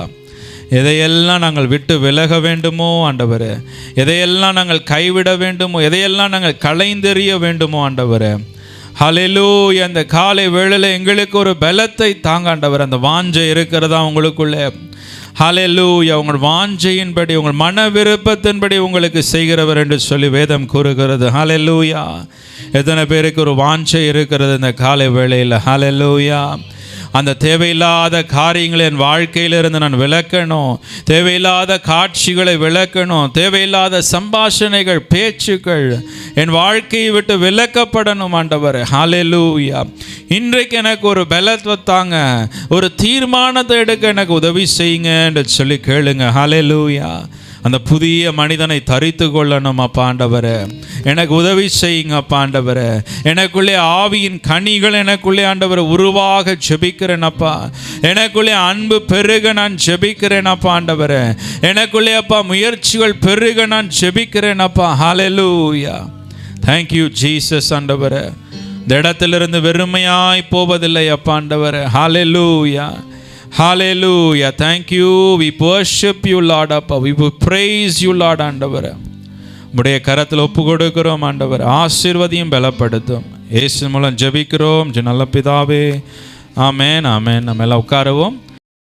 எதையெல்லாம் நாங்கள் விட்டு விலக வேண்டுமோ ஆண்டவரே, எதையெல்லாம் நாங்கள் கைவிட வேண்டுமோ, எதையெல்லாம் நாங்கள் களைந்தெறிய வேண்டுமோ ஆண்டவரே, ஹல்லேலூயா. அந்த காலை வேளையில் எங்களுக்கு ஒரு பலத்தை தாங்க ஆண்டவர். அந்த வாஞ்சை இருக்கிறதா உங்களுக்குள்ளே? ஹல்லேலூயா. உங்கள் வாஞ்சையின்படி, உங்கள் மன விருப்பத்தின்படி உங்களுக்கு செய்கிறவர் என்று சொல்லி வேதம் கூறுகிறது. ஹல்லேலூயா. எத்தனை பேருக்கு ஒரு வாஞ்சை இருக்கிறது இந்த காலை வேளையில்? ஹல்லேலூயா. அந்த தேவையில்லாத காரியங்களை என் வாழ்க்கையிலிருந்து நான் விளக்கணும், தேவையில்லாத காட்சிகளை விளக்கணும், தேவையில்லாத சம்பாஷணைகள், பேச்சுக்கள் என் வாழ்க்கையை விட்டு விலக்கப்படணும் ஆண்டவரே. ஹல்லேலூயா. இன்றைக்கு எனக்கு ஒரு பலத்தை தாங்க, ஒரு தீர்மானத்தை எடுக்க எனக்கு உதவி செய்யுங்க என்று சொல்லி கேளுங்க. ஹல்லேலூயா. அந்த புதிய மனிதனை தரித்து கொள்ளணும் அப்பா ஆண்டவரே. எனக்கு உதவி செய்யுங்க அப்பா ஆண்டவரே. எனக்குள்ளே ஆவியின் கனிகள் எனக்குள்ளே ஆண்டவரை உருவாக ஜெபிக்கிறேன் அப்பா. எனக்குள்ளே அன்பு பெருக நான் ஜெபிக்கிறேன் அப்பா ஆண்டவரே. எனக்குள்ளே அப்பா முயற்சிகள் பெருக நான் ஜெபிக்கிறேன் அப்பா. ஹல்லேலூயா. Thank you Jesus ஆண்டவரே. இந்த இடத்திலிருந்து வெறுமையாய் போவதில்லை அப்பா ஆண்டவரே. ஹல்லேலூயா. Hallelujah. Thank you. We worship you Lord அப்பா. We praise you Lord ஆண்டவரே. உம்முடைய கரத்தில் ஒப்பு கொடுக்கிறோம் ஆண்டவரே. ஆசீர்வதியும் பலப்படுத்தும். இயேசு மூலம் ஜெபிக்கிறோம் நல்ல பிதாவே. ஆமென், ஆமென். நம்ம எல்லாம் உட்காருவோம்.